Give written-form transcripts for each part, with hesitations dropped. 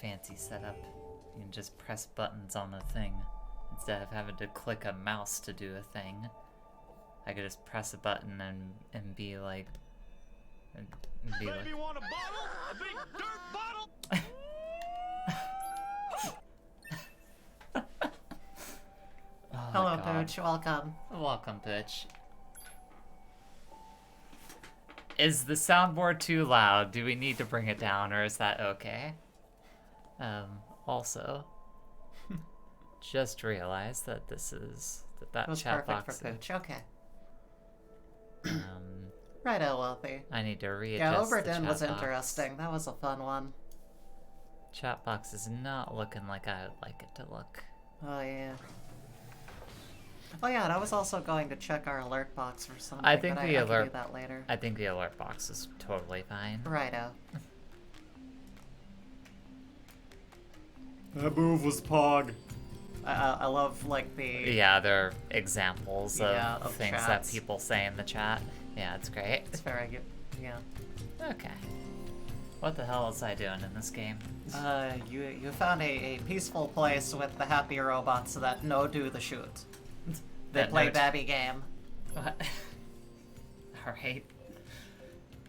fancy setup. You can just press buttons on a thing instead of having to click a mouse to do a thing. I could just press a button and be like, You want a bottle? A big dirt bottle? Oh, Hello, God. Pooch. Welcome. Welcome, Pooch. Is the soundboard too loud? Do we need to bring it down, or is that okay? Also, just realized that this is that It was chat perfect box. for Pooch. Okay. Righto, Wealthy. I need to readjust Yeah, the Oberdin was chat box. interesting. That was a fun one. Chat box is not looking like I would like it to look. Oh, yeah. Oh, yeah, and I was also going to check our alert box for something, I think but the I alert. can do that later. I think the alert box is totally fine. Righto. That move was pog. I love, like, the... Yeah, they're examples Yeah, of of things chats. that people say in the chat. Yeah, it's great. It's very good. Yeah. Okay. What the hell was I doing in this game? You found a peaceful place with the happy robots that no do the shoot. They That play note. babby game. What? Alright.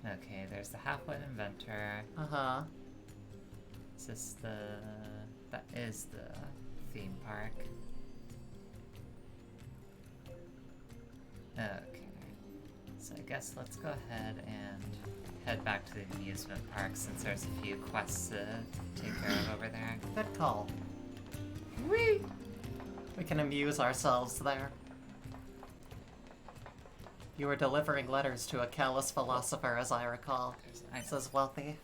Okay, there's the halfwit inventor. Uh-huh. Is this the... That is the theme park. Okay. So I guess let's go ahead and head back to the amusement park since there's a few quests to take care of over there. Good call. Whee! We can amuse ourselves there. You were delivering letters to a callous philosopher, as I recall. Says Wealthy.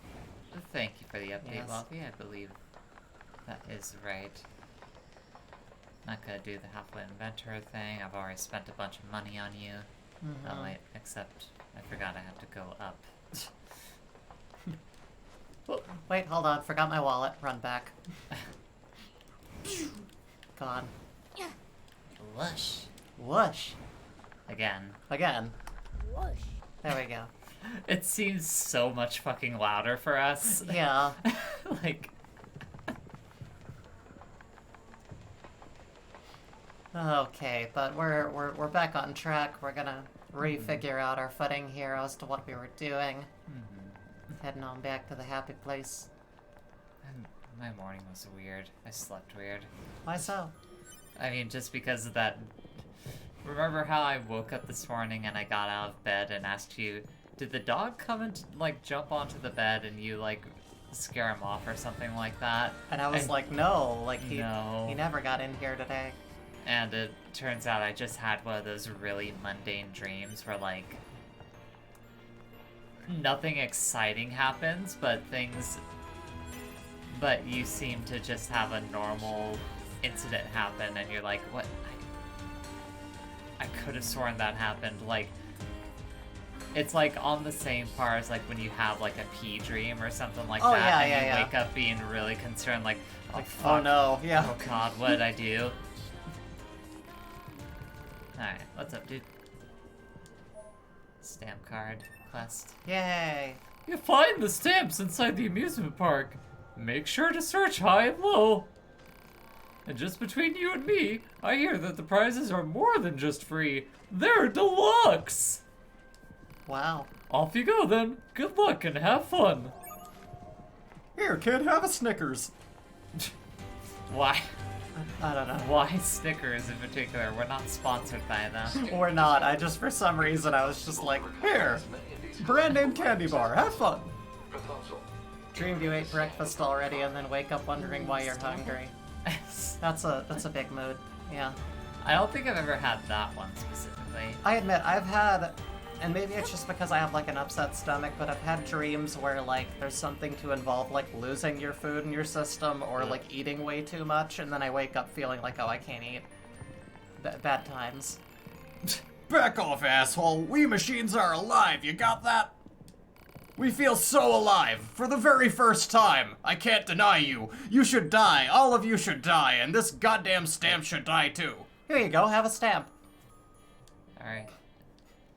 Thank you for the update, Yes. Wealthy. I believe that is right. Not gonna do the halfway inventor thing. I've already spent a bunch of money on you. Oh wait, except I forgot I have to go up. Oh, wait, hold on. Forgot my wallet. Run back. Gone. Lush. Whoosh. Again. Again. Whoosh. There we go. It seems so much fucking louder for us. Yeah. Like... Okay, but we're back on track. We're gonna refigure out our footing here as to what we were doing. Heading on back to the happy place. My morning was weird. I slept weird. Why so? I mean, just because of that... Remember how I woke up this morning and I got out of bed and asked you, did the dog come and, like, jump onto the bed and you, like, scare him off or something like that? And I was like, no, like he never got in here today. And it turns out I just had one of those really mundane dreams where, like, nothing exciting happens, but you seem to just have a normal incident happen, and you're like, what? I could have sworn that happened. Like, it's like on the same par as like when you have like a pee dream or something like that, yeah, and yeah, you yeah. wake up being really concerned, like, oh, Like, fuck. oh no, yeah. Oh god, what did I do? Alright, what's up, dude? Stamp card quest. Yay. You find the stamps inside the amusement park. Make sure to search high and low. And just between you and me, I hear that the prizes are more than just free. They're deluxe! Wow. Off you go then. Good luck and have fun. Here, kid, have a Snickers. Why? I don't know. Why Snickers in particular? We're not sponsored by them. We're not. I just, for some reason, I was just like, Here, brand name candy bar. Have fun. dreamed you ate breakfast already and then wake up wondering why you're hungry. That's a big mood. Yeah. I don't think I've ever had that one specifically. I admit, I've had, and maybe it's just because I have like an upset stomach, but I've had dreams where like there's something to involve like losing your food in your system or like eating way too much, and then I wake up feeling like, oh, I can't eat. Bad times. Back off, asshole. We machines are alive, you got that? We feel so alive, for the very first time. I can't deny you. You should die, all of you should die, and this goddamn stamp should die too. Here you go, have a stamp. Alright.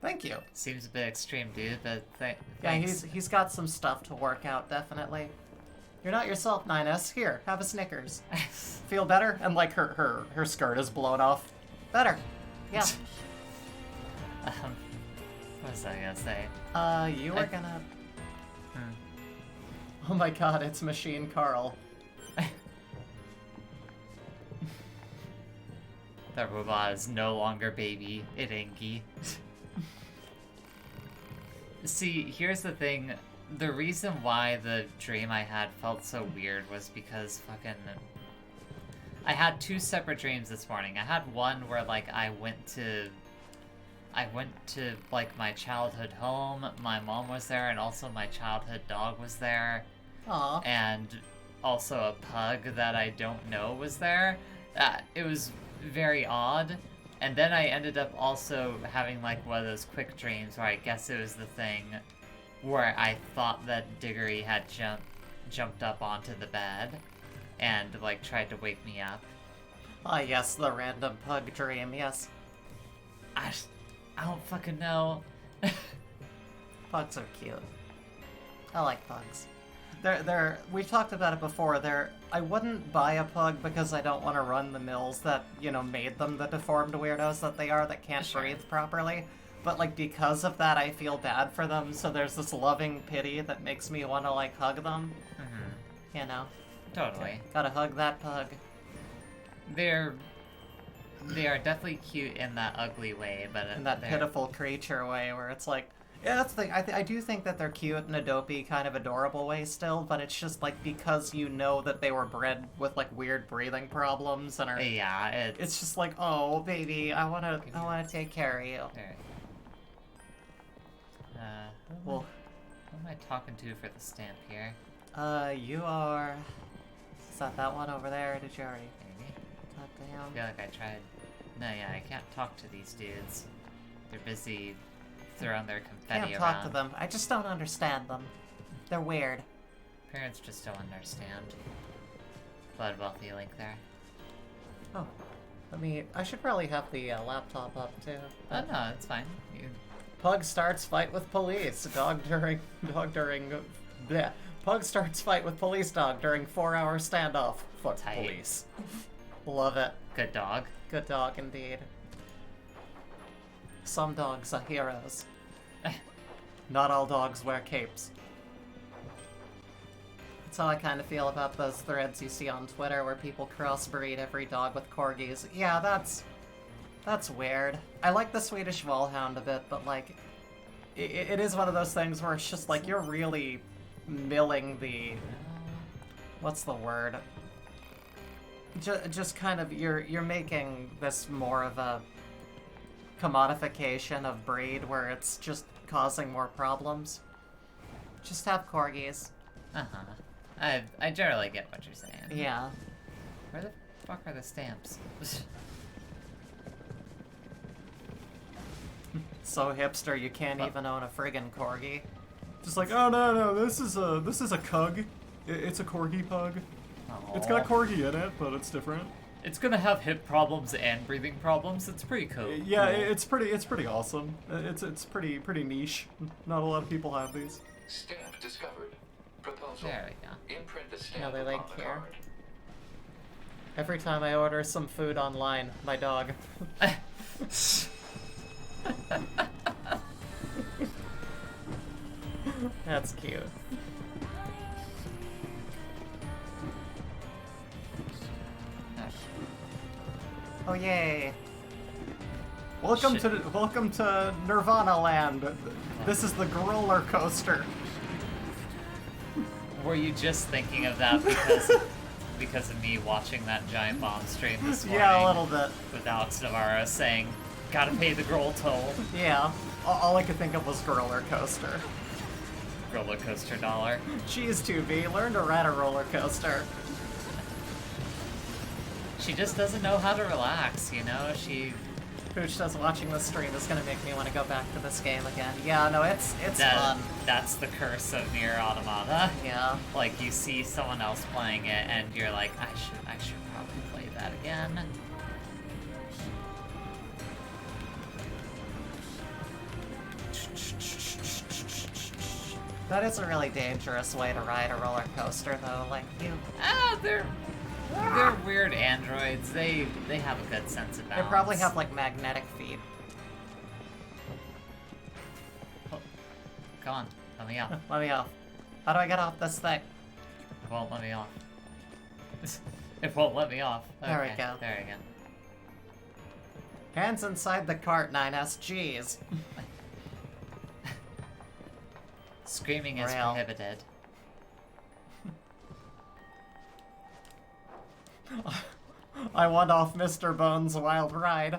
Thank you. Seems a bit extreme, dude, but Yeah, thanks. he's got some stuff to work out, definitely. You're not yourself, 9S. Here, have a Snickers. Feel better? And like her skirt is blown off. Better. Yeah. What was I gonna say? You are gonna... Oh my god, it's Machine Carl. The robot is no longer baby Iringi. See, here's the thing. The reason why the dream I had felt so weird was because fucking... I had two separate dreams this morning. I had one where, like, I went to, like, my childhood home. My mom was there, and also my childhood dog was there. Aw. And also a pug that I don't know was there. It was very odd. And then I ended up also having, like, one of those quick dreams where I guess it was the thing where I thought that Diggory had jumped up onto the bed and, like, tried to wake me up. Ah, yes, the random pug dream, yes. I don't fucking know. Pugs are cute. I like pugs. We've talked about it before, I wouldn't buy a pug because I don't want to run the mills that, you know, made them the deformed weirdos that they are that can't Sure. breathe properly. But, like, because of that, I feel bad for them, so there's this loving pity that makes me want to, like, hug them. Mm-hmm. You know? Totally. Gotta hug that pug. They are definitely cute in that ugly way, but In that pitiful creature way where it's like... Yeah, that's the thing. I do think that they're cute in a dopey, kind of adorable way still, but it's just, like, because you know that they were bred with, like, weird breathing problems and are... Yeah, It's just like, oh, baby, I wanna take care of you. There. Well, Who am I talking to for the stamp here? you are... Is that one over there, or did you already Maybe? talk to I him? feel like I tried. No, yeah, I can't talk to these dudes. They're busy throwing their confetti Can't around. talk to them. I just don't understand them. They're weird. Parents just don't understand. Bloodwealthy link there. Oh. I should probably have the laptop up, too. Oh no, it's fine. Pug starts fight with police. Pug starts fight with police dog during 4-hour standoff. Fuck Tight. police. Love it. Good dog. Good dog indeed. Some dogs are heroes. Not all dogs wear capes. That's how I kind of feel about those threads you see on Twitter where people crossbreed every dog with corgis. Yeah, that's weird. I like the Swedish Valhound a bit, but, like, it is one of those things where it's just, like, you're really milling the... What's the word? Just kind of, you're making this more of a commodification of breed where it's just causing more problems. Just have corgis. Uh-huh. I generally get what you're saying. Yeah. Where the fuck are the stamps? So hipster, you can't even own a friggin' corgi. Just like, oh no, this is a cug. It's a corgi pug. It's got corgi in it, but it's different. It's gonna have hip problems and breathing problems. It's pretty cool. Yeah, it's pretty awesome. It's pretty niche. Not a lot of people have these. Stamp discovered. Proposal. There we go. Imprint the stamp Another link upon the here. card. Every time I order some food online, my dog. That's cute. Oh yay! Welcome to Nirvana Land. This is the roller coaster. Were you just thinking of that because of me watching that giant bomb stream this morning? Yeah, a little bit. With Alex Navarro saying, "Gotta pay the Grohl toll." Yeah. All I could think of was roller coaster. Roller coaster dollar. Jeez, 2B, learn to ride a roller coaster. She just doesn't know how to relax, you know? Pooch does watching this stream is gonna make me want to go back to this game again. Yeah, no, it's fun. That's the curse of Nier Automata. Yeah. Like, you see someone else playing it, and you're like, I should probably play that again. That is a really dangerous way to ride a roller coaster, though. Like, you... They're weird androids. They have a good sense of They balance. probably have, like, magnetic feet. Oh, come on, let me off. Let me off. How do I get off this thing? It won't let me off. It won't let me off. Okay, There we go. There we go. Hands inside the cart, 9SGs. Screaming is Rail. prohibited. I want off Mr. Bones' wild ride.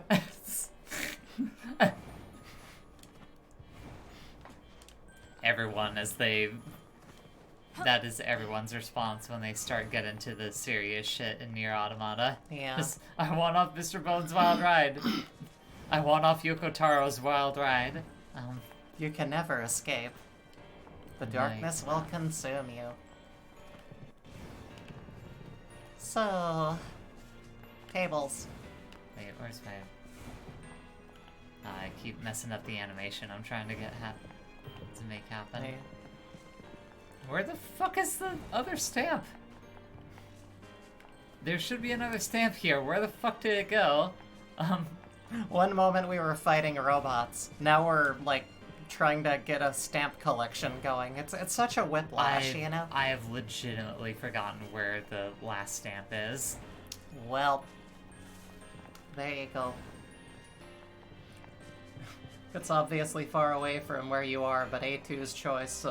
Everyone, that is everyone's response when they start getting to the serious shit in Nier Automata. Yeah. Just, I want off Mr. Bones' wild ride. I want off Yoko Taro's wild ride. You can never escape. The darkness will consume you. So... tables. Wait, where's my... I keep messing up the animation I'm trying to get to make happen. Hey. Where the fuck is the other stamp? There should be another stamp here. Where the fuck did it go? One moment we were fighting robots. Now we're, like, trying to get a stamp collection going. It's such a whiplash, you know? I have legitimately forgotten where the last stamp is. Well, there you go. It's obviously far away from where you are, but A2's choice,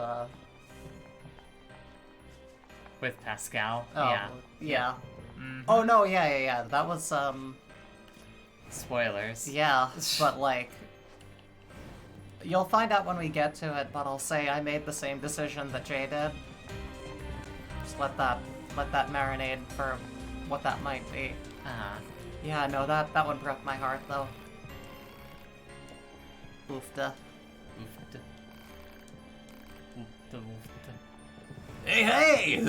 With Pascal. Oh, Yeah. yeah. Mhm. Oh, no, yeah. That was, Spoilers. yeah, but, like... You'll find out when we get to it, but I'll say I made the same decision that Jay did. Just let that marinate for what that might be. Yeah, no, that one broke my heart, though. Oofda. Oofta. Oofta, oofta. Hey!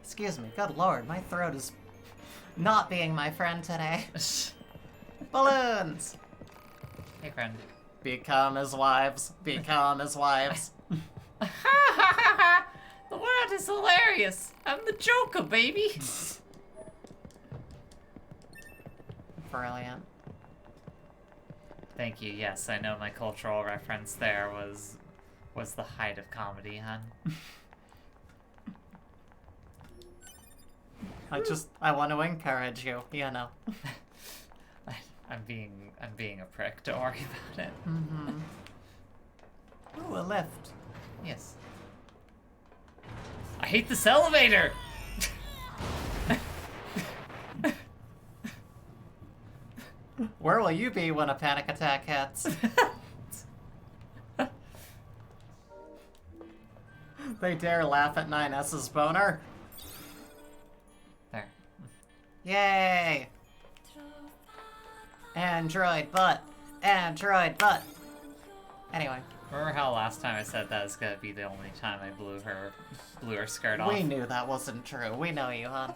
Excuse me, good lord, my throat is not being my friend today. Balloons! Hey, friend. Become his wives. Become his wives. The world is hilarious. I'm the Joker, baby. Brilliant. Thank you. Yes, I know my cultural reference there was the height of comedy, hun. I want to encourage you, you know. I'm being a prick. Don't worry about it. Mm-hmm. Ooh, a lift. Yes. I hate this elevator. Where will you be when a panic attack hits? They dare laugh at 9S's boner. There. Yay! Android butt! Android butt! Anyway. Remember how last time I said that is gonna be the only time I blew her skirt off? We knew that wasn't true. We know you, huh?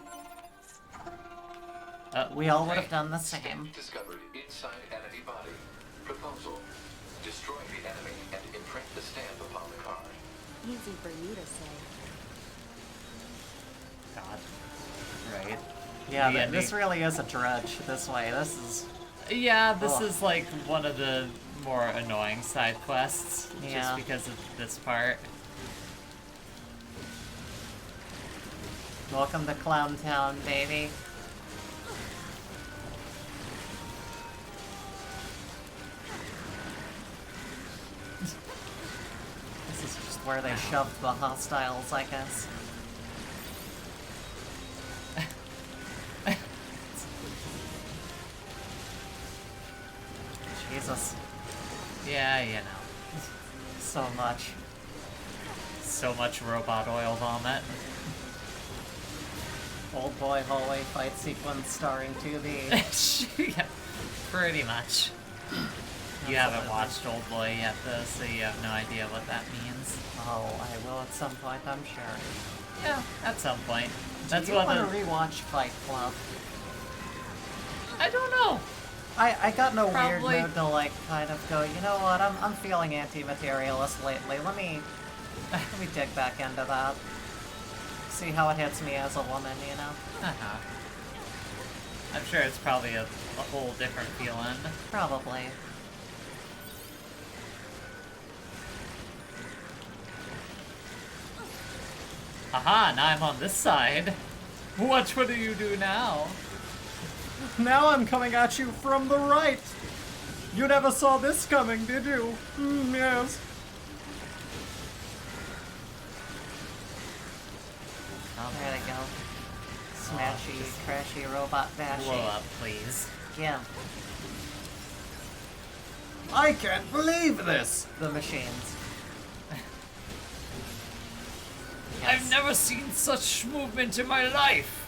We We all would have done the same. Stamp discovered inside enemy body. Proposal. Destroy the enemy and imprint the stamp upon the card. Easy for you to say. God. Right. Yeah, The this ending- really is a drudge this way. This is... Yeah, this Ugh. is like one of the more annoying side quests, Yeah. just because of this part. Welcome to Clown Town, baby. This is just where they shoved the hostiles, I guess. Jesus, Yeah, you know. so much. So much robot oil vomit. Old boy hallway fight sequence starring 2B. Yeah, pretty much. You haven't watched Old Boy yet, though, so you have no idea what that means. Oh, I will at some point, I'm sure. Yeah, at some point. That's Do you what want the... to rewatch Fight Club? I don't know. I got in a Probably. weird mood to like kind of go, you know what, I'm feeling anti-materialist lately. Let me dig back into that. See how it hits me as a woman, you know? Uh-huh. I'm sure it's probably a whole different feeling. Probably. Aha, now I'm on this side. What do you do now? Now I'm coming at you from the right! You never saw this coming, did you? Yes. There they go. Smashy, crashy, robot bashy. Blow up, please. Yeah, I can't believe this! the machines. I've never seen such movement in my life!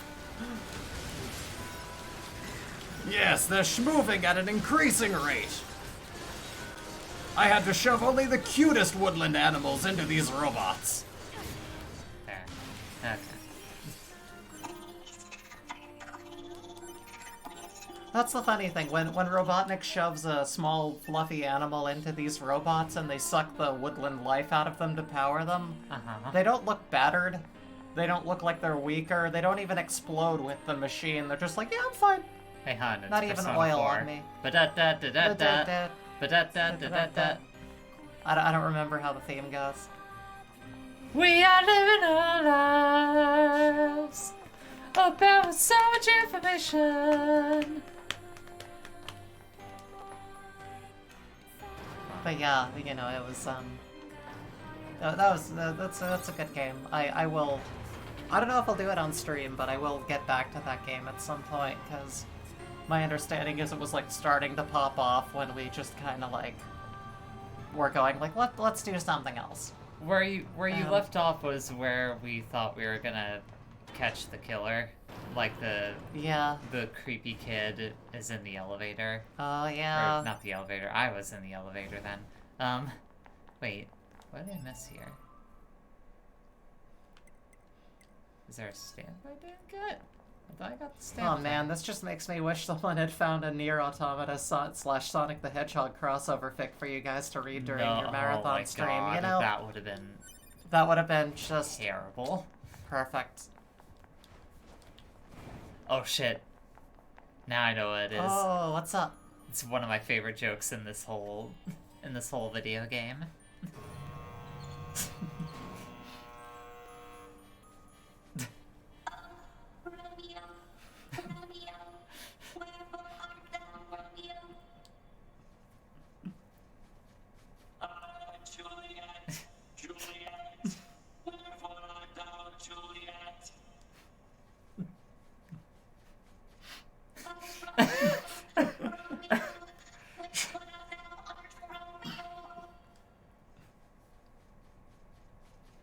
Yes, they're schmoving at an increasing rate. I had to shove only the cutest woodland animals into these robots. There. Okay. That's the funny thing, when Robotnik shoves a small, fluffy animal into these robots and they suck the woodland life out of them to power them, Uh-huh. they don't look battered, they don't look like they're weaker, they don't even explode with the machine, they're just like, yeah, I'm fine. Hey, hon, it's Not even Persona oil 4. on me. Ba-da-da-da-da-da. Ba-da-da-da-da-da. I don't remember how the theme goes. We are living our lives about so much information. But yeah, you know, it was, that's a good game. I will, I don't know if I'll do it on stream, but I will get back to that game at some point, because my understanding is it was, like, starting to pop off when we just kind of, like, were going, like, let's do something else. Where you left off was where we thought we were gonna catch the killer. Like Yeah. the creepy kid is in the elevator. Oh, Or yeah. not the elevator. I was in the elevator then. Wait. What did I miss here? Is there a stand I didn't get? I thought I got the stand. Oh man, this just makes me wish someone had found a Nier Automata slash Sonic the Hedgehog crossover fic for you guys to read during your marathon oh my stream, God, you know? that would have been That would have been just terrible. perfect. Oh shit. Now I know what it is. Oh, what's up? It's one of my favorite jokes in this whole video game.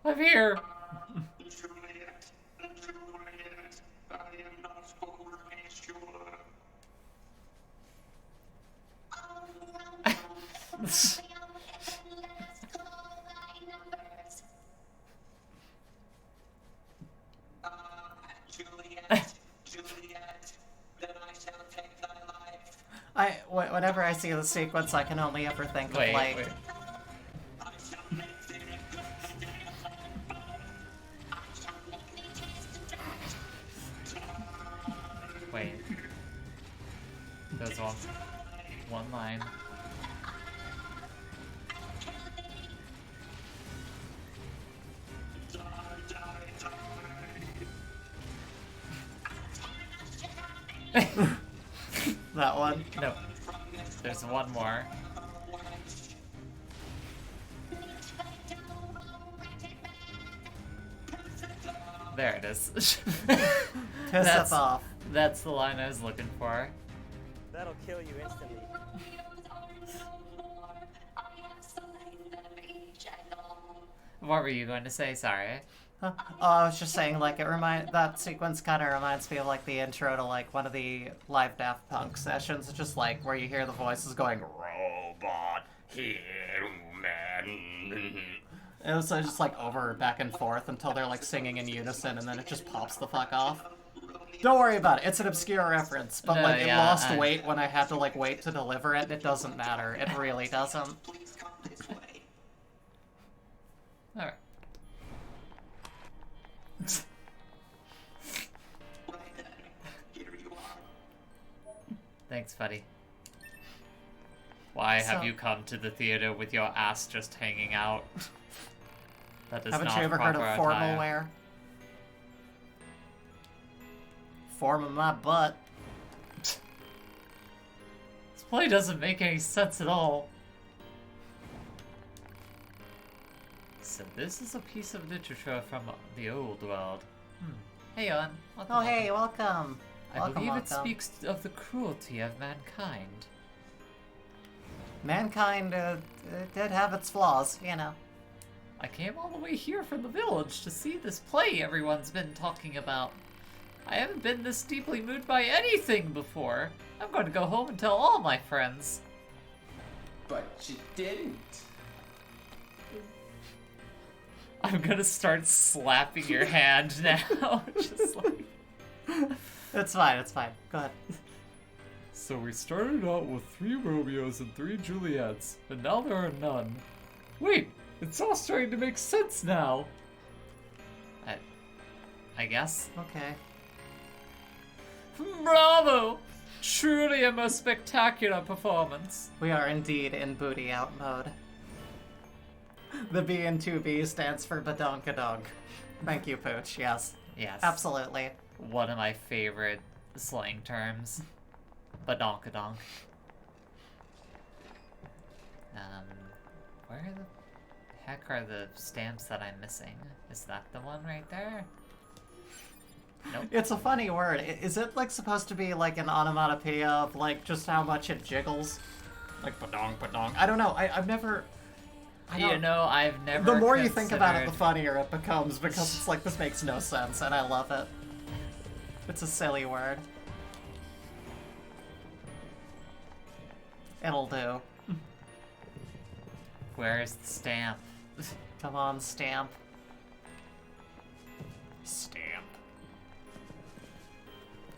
I'm here. Whenever I see the sequence, I can only ever think of, like... Wait. Wait. There's one line. That one? No. There's one more. There it is. Piss us off. That's the line I was looking for. That'll kill you instantly. What were you going to say? Sorry. Oh, I was just saying, like, that sequence kind of reminds me of, like, the intro to, like, one of the live Daft Punk sessions. It's just, like, where you hear the voices going, robot, human. It was just, like, over, back and forth until they're, like, singing in unison, and then it just pops the fuck off. Don't worry about it. It's an obscure reference, but No, like it yeah, lost weight when I had to like wait to deliver it. It doesn't matter. It really doesn't. Alright. Thanks, buddy. Why have So- you come to the theater with your ass just hanging out? That is Haven't not you ever heard of proper formal attire. wear? Form of my butt. This play doesn't make any sense at all. So this is a piece of literature from the old world. Hey, Eoghan. Welcome, Oh, hey, welcome. welcome. I Welcome, believe it welcome. speaks of the cruelty of mankind. Mankind did have its flaws, you know. I came all the way here from the village to see this play everyone's been talking about. I haven't been this deeply moved by anything before. I'm going to go home and tell all my friends. But you didn't. I'm gonna start slapping your hand now. Just like... It's fine, it's fine. Go ahead. So we started out with 3 Romeos and 3 Juliets, and now there are none. Wait, it's all starting to make sense now. I guess. Okay. Bravo! Truly a most spectacular performance. We are indeed in booty out mode. The B in 2B stands for badonkadonk. Thank you, Pooch. Yes. Yes. Absolutely. One of my favorite slang terms. Badonkadonk. Where the heck are the stamps that I'm missing? Is that the one right there? Nope. It's a funny word. Is it like supposed to be like an onomatopoeia of like just how much it jiggles? Like badonk, badonk. I don't know. I've never. I You don't- know, I've never The more you think about it, the considered- funnier it becomes because it's like this makes no sense, and I love it. It's a silly word. It'll do. Where's the stamp? Come on, stamp. Stamp.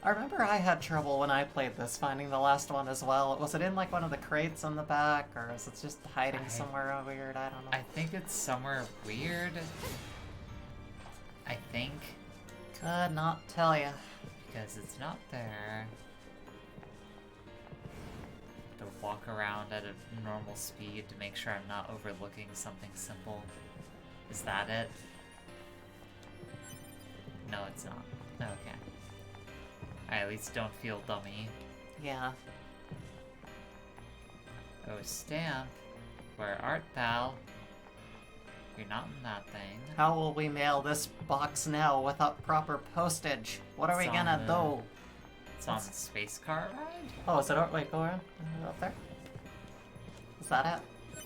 I remember I had trouble when I played this finding the last one as well. Was it in like one of the crates on the back, or is it just hiding somewhere weird? I don't know. I think it's somewhere weird. I think. Could not tell ya. Because it's not there. To walk around at a normal speed to make sure I'm not overlooking something simple. Is that it? No, it's not. Okay. I at least don't feel dummy. Yeah. Oh, stamp. Where art thou? You're not in that thing. How will we mail this box now without proper postage? What are we It's gonna on the- do? It's on the space car ride? Oh, is it? Wait, go around. Is it up there? Is that it?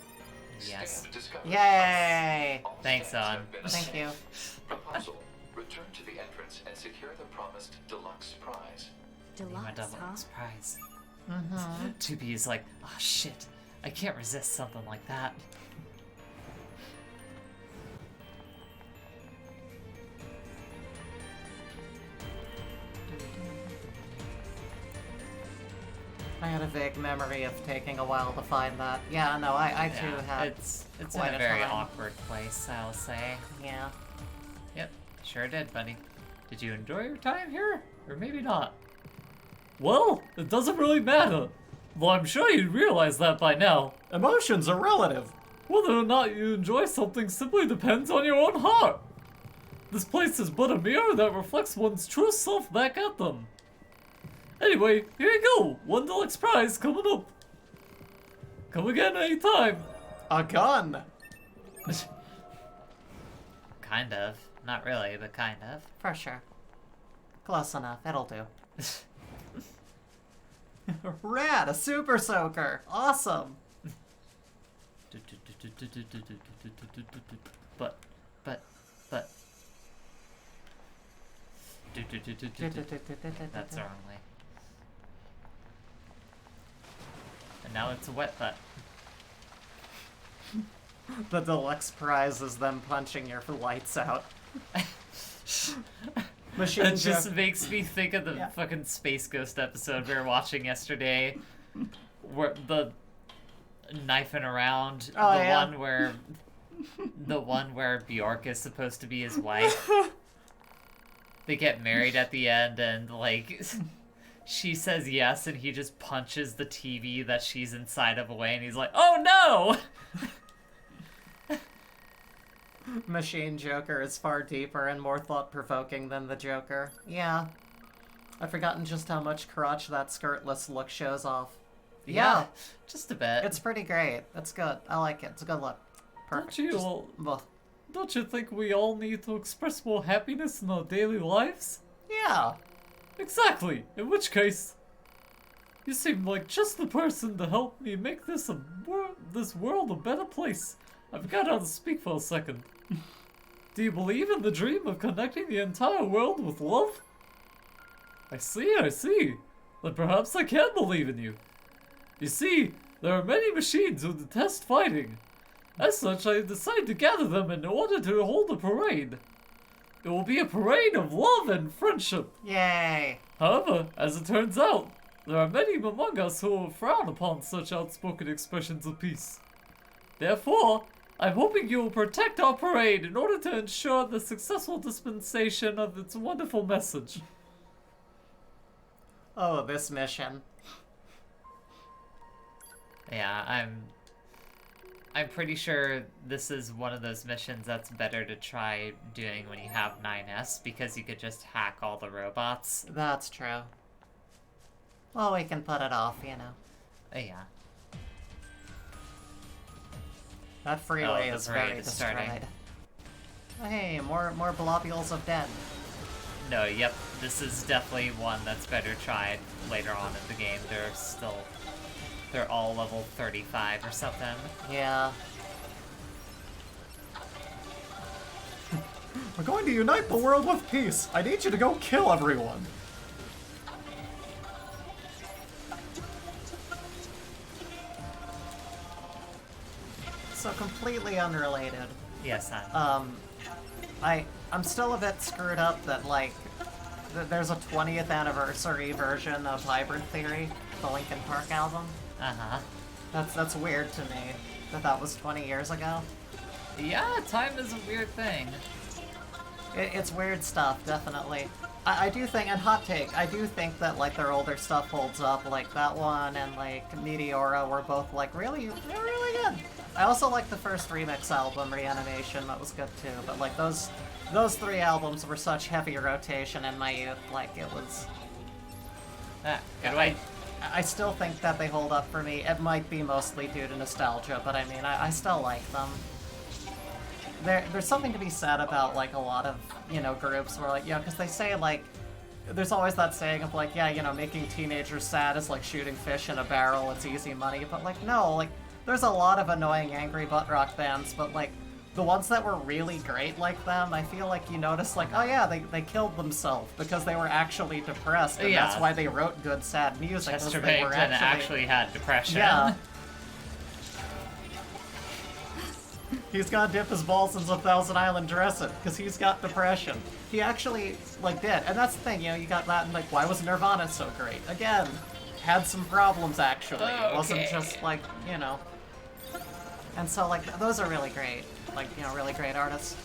Yes. Stamp discovered. Yay! All Thanks, stamps Eoghan. have been Thank you. Proposal. Return to the entrance and secure the promised deluxe prize. My Deluxe, double huh? surprise. Mm-hmm. 2B is like, oh shit, I can't resist something like that. I had a vague memory of taking a while to find that. Yeah, no, I too Yeah, had. it's in quite a a very time. awkward place, I'll say. Yeah. Yep, sure did, buddy. Did you enjoy your time here? Or maybe not? Well, it doesn't really matter. Well, I'm sure you realize that by now. Emotions are relative. Whether or not you enjoy something simply depends on your own heart. This place is but a mirror that reflects one's true self back at them. Anyway, here you go. One deluxe prize coming up. Come again anytime. A gun. Kind of. Not really, but kind of. For sure. Close enough. It'll do. Rad, a super soaker. Awesome. But. That's the wrong way. And now it's a wet butt. The deluxe prize is them punching your lights out. Machine It just Joker. makes me think of the Yeah. fucking Space Ghost episode we were watching yesterday, where the knifing around, Oh, the yeah. one where Bjork is supposed to be his wife. They get married at the end, and like, she says yes, and he just punches the TV that she's inside of away, and he's like, "Oh no!" Machine Joker is far deeper and more thought-provoking than the Joker. Yeah. I've forgotten just how much crotch that skirtless look shows off. Yeah. Just a bit. It's pretty great. It's good. I like it. It's a good look. Perfect. Well, Don't you think we all need to express more happiness in our daily lives? yeah. Exactly. In which case, you seem like just the person to help me make this world a better place. I forgot how to speak for a second. Do you believe in the dream of connecting the entire world with love? I see. Then perhaps I can believe in you. You see, there are many machines who detest fighting. As such, I decided to gather them in order to hold a parade. It will be a parade of love and friendship. Yay. However, as it turns out, there are many among us who frown upon such outspoken expressions of peace. Therefore, I'm hoping you will protect our parade in order to ensure the successful dispensation of its wonderful message. Oh, this mission. Yeah, I'm pretty sure this is one of those missions that's better to try doing when you have 9S, because you could just hack all the robots. That's true. Well, we can put it off, you know. Yeah. That freeway the is parade very is starting. destroyed. Hey, more globules of dead. No, yep, this is definitely one that's better tried later on in the game. They're all level 35 or something. Yeah. We're going to unite the world with peace. I need you to go kill everyone. So completely unrelated. Yes, hon. I'm still a bit screwed up that, like, there's a 20th anniversary version of Hybrid Theory, the Linkin Park album. Uh-huh. That's weird to me, that was 20 years ago. Yeah, time is a weird thing. It's weird stuff, definitely. I do think, and hot take, I do think that, like, their older stuff holds up, like that one and, like, Meteora were both, like, really good. I also like the first remix album, Reanimation, that was good too, but, like, those three albums were such heavy rotation in my youth, like, it was... I still think that they hold up for me. It might be mostly due to nostalgia, but I mean, I still like them. There's something to be said about, like, a lot of, you know, groups where, like, you know, because they say, like, there's always that saying of, like, yeah, you know, making teenagers sad is like shooting fish in a barrel, it's easy money, but, like, no, like, there's a lot of annoying angry butt rock bands, but, like, the ones that were really great like them, I feel like you notice, like, oh yeah, they killed themselves because they were actually depressed, and Yeah. that's why they wrote good, sad music. because Chester they were Bennington actually had depression. Yeah. He's gotta dip his balls in some Thousand Island dressing, because he's got depression. He actually, like, did. And that's the thing, you know, you got that, and, like, why was Nirvana so great? Again, had some problems, actually. It wasn't Okay. just, like, you know. And so, like, those are really great. Like, you know, really great artists.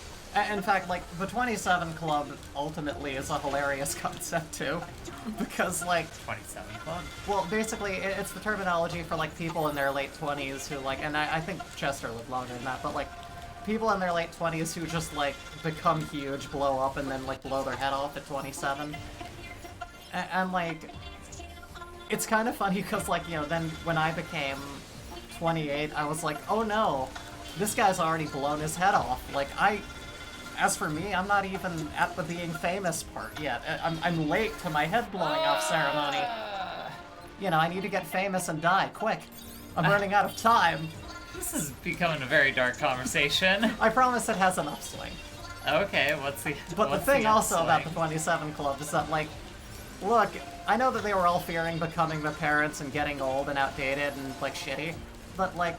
In fact, like, the 27 Club ultimately is a hilarious concept, too. Because, like, 27 Club. well, basically, it's the terminology for, like, people in their late 20s who, like, and I think Chester lived longer than that, but, like, people in their late 20s who just, like, become huge, blow up, and then, like, blow their head off at 27. And like, it's kind of funny because, like, you know, then when I became 28, I was like, oh no, this guy's already blown his head off. Like, as for me, I'm not even at the being famous part yet. I'm late to my head blowing off ceremony. You know, I need to get famous and die, quick. I'm running out of time. This is becoming a very dark conversation. I promise it has an upswing. Okay, what's the But what's the thing also upswing? about the 27 Club is that, like, look, I know that they were all fearing becoming their parents and getting old and outdated and, like, shitty, but, like,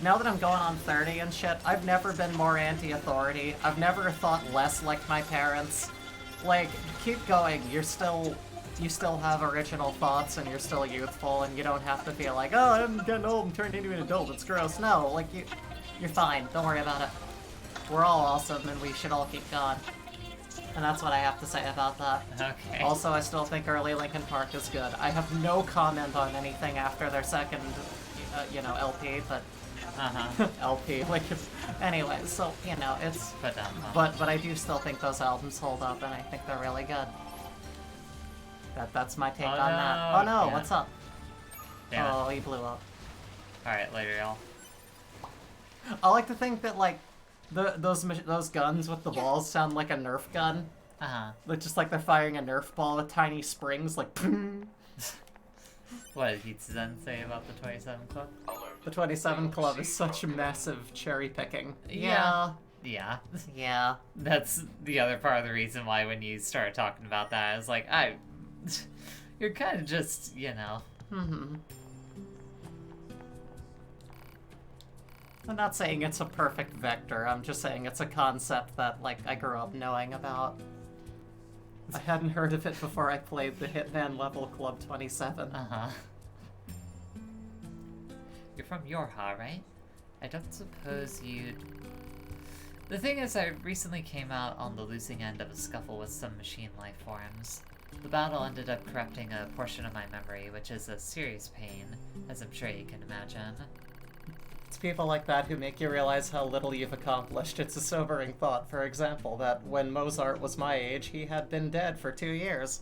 now that I'm going on 30 and shit, I've never been more anti-authority. I've never thought less like my parents. like, keep going. You still have original thoughts, and you're still youthful, and you don't have to feel like, oh, I'm getting old and turned into an adult, it's gross. No, like, you're fine. Don't worry about it. We're all awesome, and we should all keep going. And that's what I have to say about that. Okay. Also, I still think early Linkin Park is good. I have no comment on anything after their second, LP, but... LP, like, anyway, so, it's... But I do still think those albums hold up, and I think they're really good. That's my take on that. Oh no, what's up? Damn Oh, he blew up. Alright, later, y'all. I like to think that, like, those guns with the balls sound like a Nerf gun. Like, just like they're firing a Nerf ball with tiny springs, like, What did Hitsuzen say about the 27 Club? The 27 Club is such massive cherry picking. Yeah. Yeah. That's the other part of the reason why when you started talking about that, I was like, you're kind of just, I'm not saying it's a perfect vector, I'm just saying it's a concept that, like, I grew up knowing about. I hadn't heard of it before I played the Hitman level Club 27. You're from Yorha, right? I don't suppose you'd... The thing is, I recently came out on the losing end of a scuffle with some machine life forms. The battle ended up corrupting a portion of my memory, which is a serious pain, as I'm sure you can imagine. It's people like that who make you realize how little you've accomplished. It's a sobering thought, for example, that when Mozart was my age, he had been dead for 2 years.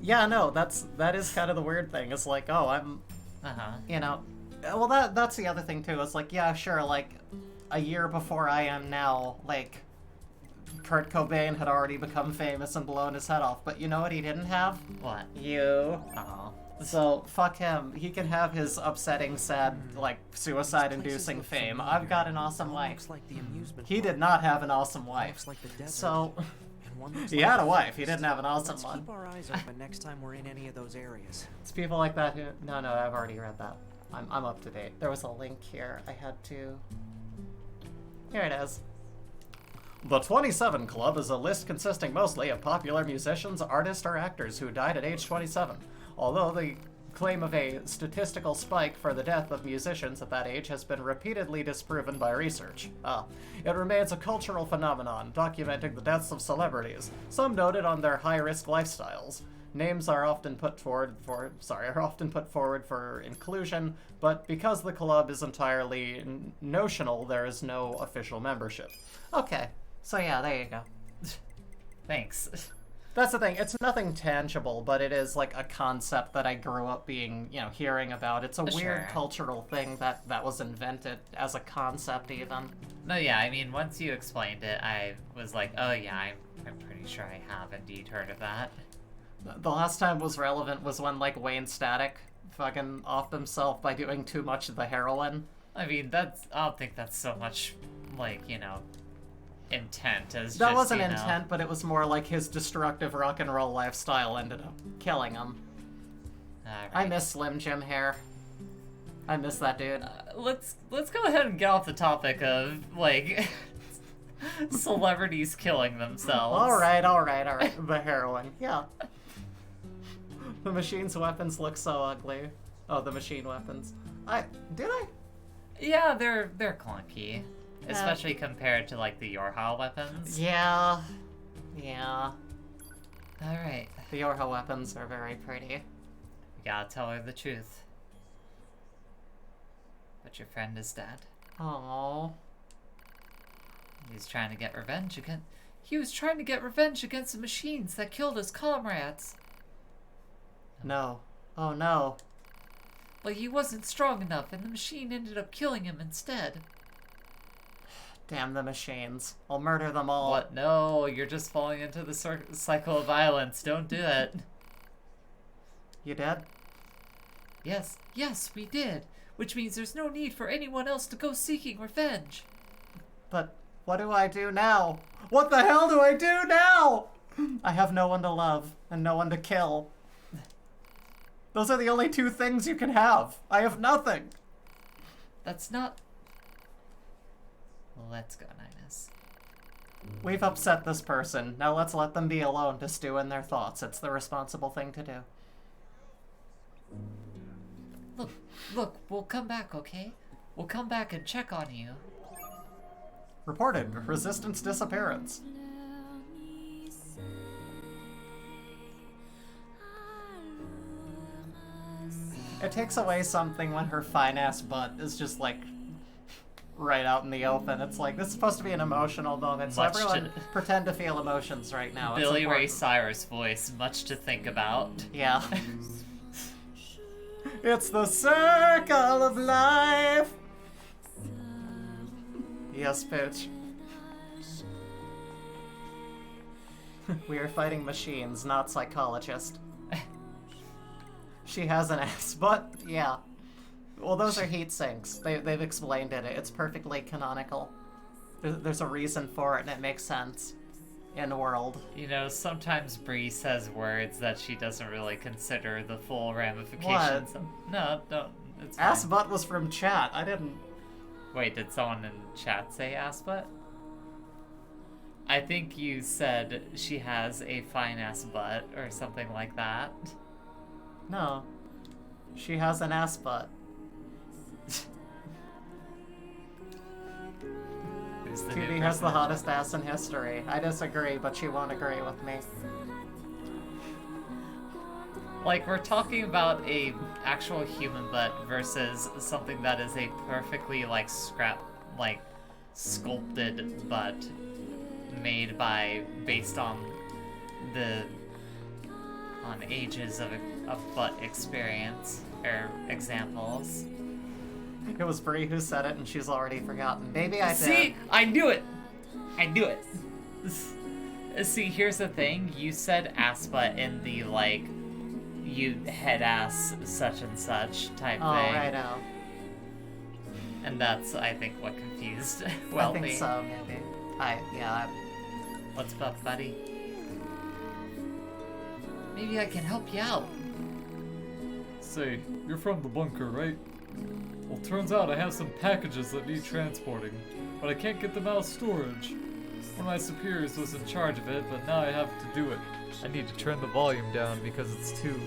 Yeah, no, that is kind of the weird thing. It's like, oh, I'm... Well, that's the other thing, too. It's like, yeah, sure, like, a year before I am now, like, Kurt Cobain had already become famous and blown his head off, but you know what he didn't have? What? You. Oh. So, fuck him. He can have his upsetting, sad, like, suicide-inducing fame. I've got an awesome wife. He did not have an awesome wife. So, he had a wife. He didn't have an awesome one. Keep our eyes open next time we're in any of those areas. It's people like that who... No, I've already read that. I'm up to date. There was a link here. I had to... Here it is. The 27 Club is a list consisting mostly of popular musicians, artists, or actors who died at age 27. Although the claim of a statistical spike for the death of musicians at that age has been repeatedly disproven by research. It remains a cultural phenomenon, documenting the deaths of celebrities, some noted on their high-risk lifestyles. Names are often put forward for inclusion, but because the club is entirely notional, there is no official membership. Okay, so yeah, there you go. Thanks. That's the thing, it's nothing tangible, but it is like a concept that I grew up hearing about. It's a weird cultural thing that was invented as a concept even. No, yeah, I mean, once you explained it, I was like, oh yeah, I'm pretty sure I have indeed heard of that. The last time was relevant was when, like, Wayne Static fucking offed himself by doing too much of the heroin. I mean, I don't think that's so much, like, intent as that just, wasn't intent, but it was more like his destructive rock and roll lifestyle ended up killing him. Right. I miss Slim Jim hair. I miss that dude. Let's go ahead and get off the topic of, like, celebrities killing themselves. All right. The heroin, yeah. The machine's weapons look so ugly. Oh, the machine weapons. Do they? Yeah, they're clunky. Especially compared to, like, the Yorha weapons. Yeah. Alright. The Yorha weapons are very pretty. You gotta tell her the truth. But your friend is dead. Oh. He was trying to get revenge against the machines that killed his comrades. No. Oh no. But he wasn't strong enough, and the machine ended up killing him instead. Damn the machines. I'll murder them all. What? No, you're just falling into the cycle of violence. Don't do it. You dead? Yes, we did. Which means there's no need for anyone else to go seeking revenge. But what do I do now? What the hell do I do now? I have no one to love and no one to kill. Those are the only two things you can have. I have nothing. That's not... Let's go, Ninus. We've upset this person. Now let's let them be alone to stew in their thoughts. It's the responsible thing to do. Look, we'll come back, okay? We'll come back and check on you. Reported. Resistance disappearance. It takes away something when her fine-ass butt is just, like, right out in the open. It's like, this is supposed to be an emotional moment, so everyone pretend to feel emotions right now. Billy Ray Cyrus voice, much to think about. Yeah. It's the circle of life! Yes, Pooch. We are fighting machines, not psychologists. She has an ass, but yeah. Well, those are heat sinks. They've explained it. It's perfectly canonical. There's a reason for it, and it makes sense in the world. You know, sometimes Bree says words that she doesn't really consider the full ramifications. What? No, it's Ass fine. butt was from chat. I didn't... Wait, did someone in chat say ass butt? I think you said she has a fine ass butt or something like that. No. She has an ass butt. Who's the new TV has person the in hottest chat? ass in history. I disagree, but she won't agree with me. Like, we're talking about a actual human butt versus something that is a perfectly, like, sculpted butt made based on ages of butt experience, or examples. It was Bree who said it, and she's already forgotten. Maybe I did. See? I knew it! I knew it! See, here's the thing. You said ass butt in the, like, you head ass such and such type Oh, thing. right now. And that's, I think, what confused I Wealthy. think so, maybe. What's up, buddy? Maybe I can help you out. Say, you're from the bunker, right? Well, turns out I have some packages that need transporting, but I can't get them out of storage. One of my superiors was in charge of it, but now I have to do it. I need to turn the volume down because it's too...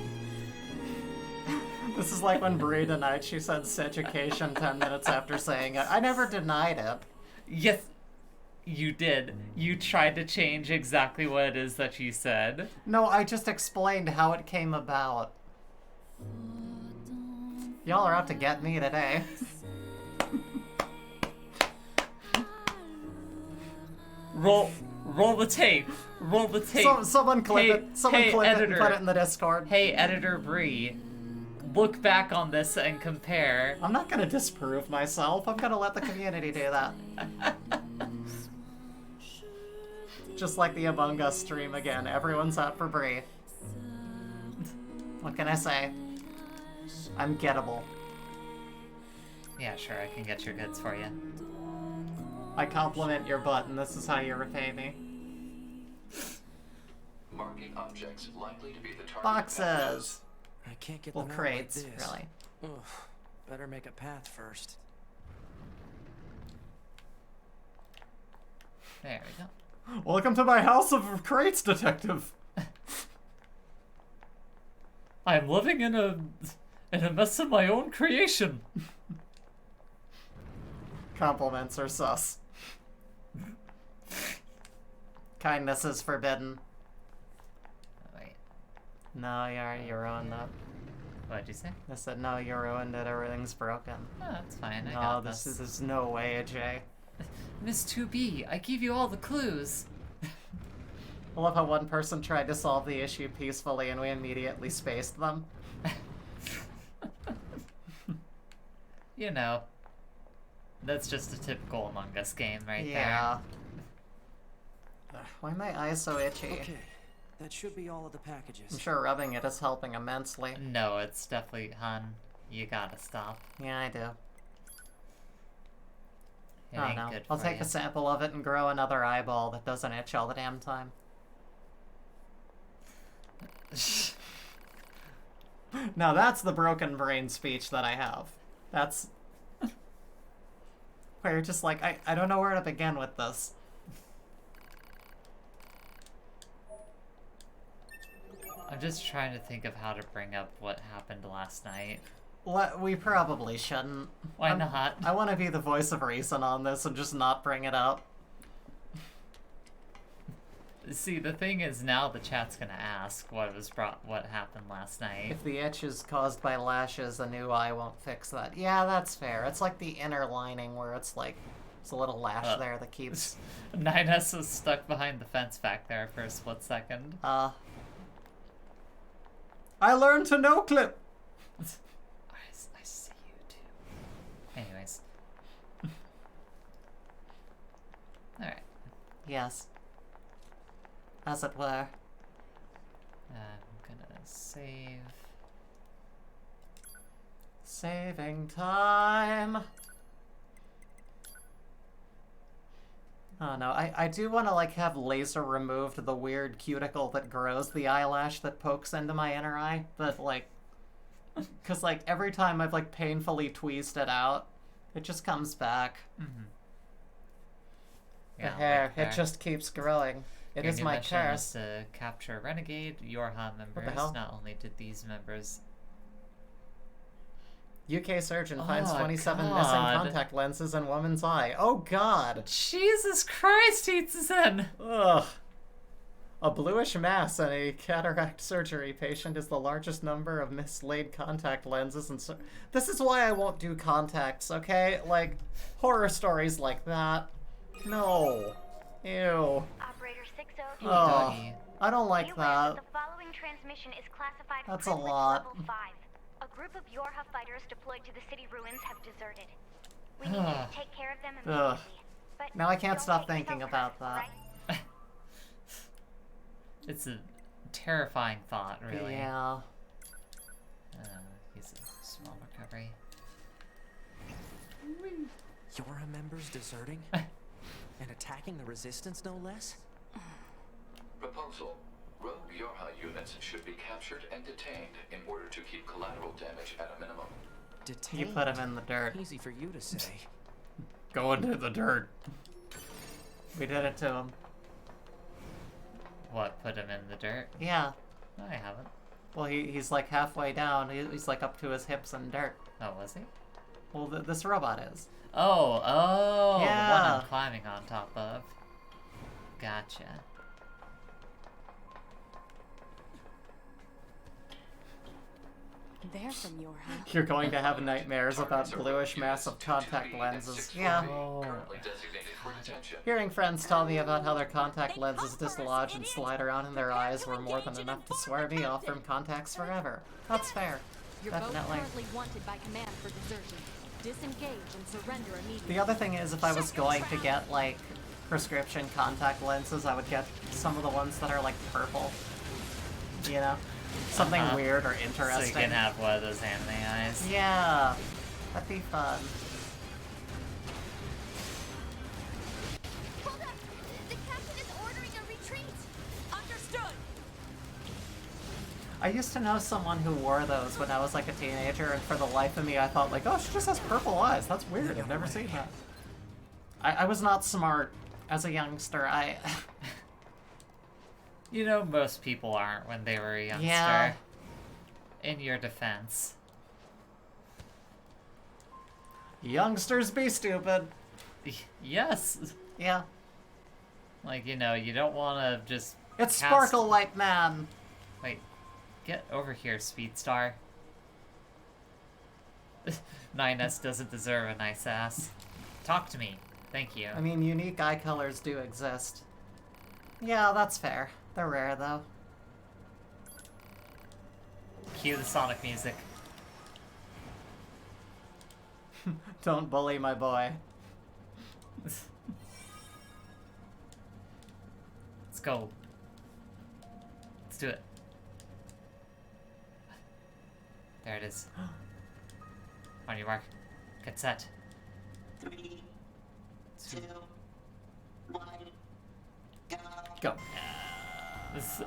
This is like when Bree denied she said education 10 minutes after saying it. I never denied it. Yes, you did. You tried to change exactly what it is that you said. No, I just explained how it came about. Y'all are out to get me today. Roll the tape. Roll the tape. Someone clip it. Someone clip it and put it in the Discord. Hey, Editor Bree. Look back on this and compare. I'm not gonna disprove myself. I'm gonna let the community do that. Just like the Among Us stream again. Everyone's out for Bree. What can I say? I'm gettable. Yeah, sure, I can get your goods for you. I compliment your butt, and this is how you repay me. Marking objects likely to be the target. Boxes! I can't get Well, them crates, out like this. really. Ugh, better make a path first. There we go. Welcome to my house of crates, detective. I'm living in a mess of my own creation. Compliments are sus. Kindness is forbidden. Wait, No, you ruined that. what'd you say? I said, no, you ruined it. Everything's broken. Oh, that's fine. I No, got there's no way, AJ. Miss 2B, I give you all the clues. I love how one person tried to solve the issue peacefully and we immediately spaced them. You know, that's just a typical Among Us game right Yeah. Ugh, why are my eyes so itchy? Okay, that should be all of the packages. I'm sure rubbing it is helping immensely. there. No, it's definitely, hun, you gotta stop. Yeah, I do. It Oh ain't no. good I'll for take ya. a sample of it and grow another eyeball that doesn't itch all the damn time. Now that's the broken brain speech that I have. That's... where you're just like, I don't know where to begin with this. just trying to think of how to bring up what happened last night. We probably shouldn't. Why not? I want to be the voice of reason on this and just not bring it up. See, the thing is, now the chat's gonna ask what happened last night. If the itch is caused by lashes, a new eye won't fix that. Yeah, that's fair. It's like the inner lining where it's like, there's a little lash there that keeps... 9S was stuck behind the fence back there for a split second. I learned to no-clip! I see you too. Anyways. Alright. Yes. As it were. I'm gonna save. Saving time. Oh no, I do want to like have laser removed the weird cuticle that grows the eyelash that pokes into my inner eye, but like, cause like every time I've like painfully tweezed it out, it just comes back. Mm-hmm. The hair, it just keeps growing. It is my curse. To capture Renegade, Eoghan members. What the hell? Not only did these members... UK surgeon finds 27 God. missing contact lenses in woman's eye. Oh god! Jesus Christ, Eatsen! Ugh. A bluish mass in a cataract surgery patient is the largest number of mislaid contact lenses and this is why I won't do contacts, okay? Like, horror stories like that. No. Ew. Operator 60. Oh, I don't like that. The following transmission is classified That's a privilege lot. level 5. A group of Yorha fighters deployed to the city ruins have deserted. We need you to take care of them immediately. But now I can't don't stop take thinking yourself about hurt, that. right? It's a terrifying thought, really. Yeah. He's a small recovery. Yorha members deserting? And attacking the resistance, no less? Proposal. Rogue Yorha units should be captured and detained in order to keep collateral damage at a minimum. Detained? You put him in the dirt. Easy for you to say. Go into the dirt. We did it to him. What, put him in the dirt? Yeah. No, I haven't. Well, he's like halfway down. He's like up to his hips in dirt. Oh, was he? Well, this robot is. Oh, the one Yeah. I'm climbing on top of. Gotcha. They're from Yorha. You're going to have nightmares about bluish mass of contact lenses. Yeah. Currently designated for detention. Hearing friends tell me about how their contact lenses dislodge and slide around in their eyes were more than enough to swear me off from contacts forever. That's fair. You're both Definitely. currently wanted by command for desertion. Disengage and surrender immediately. The other thing is, if I was going to get, like, prescription contact lenses, I would get some of the ones that are, like, purple. You know? Something weird or interesting. So you can have one of those anime eyes. Yeah. That'd be fun. Hold up! The captain is ordering a retreat! Understood! I used to know someone who wore those when I was, like, a teenager, and for the life of me, I thought, like, oh, she just has purple eyes. That's weird. I've never seen that. I was not smart as a youngster. You know, most people aren't when they were a youngster. Yeah. In your defense. Youngsters be stupid. Yes! Yeah. Like, you know, you don't want to just It's cast... Sparkle Light Man. Wait, get over here, Speedstar. 9S doesn't deserve a nice ass. Talk to me. Thank you. I mean, unique eye colors do exist. Yeah, that's fair. They're rare, though. Cue the Sonic music. Don't bully my boy. Let's go. Let's do it. There it is. On your mark. Get set. 3, 2, 1, go. Go. This,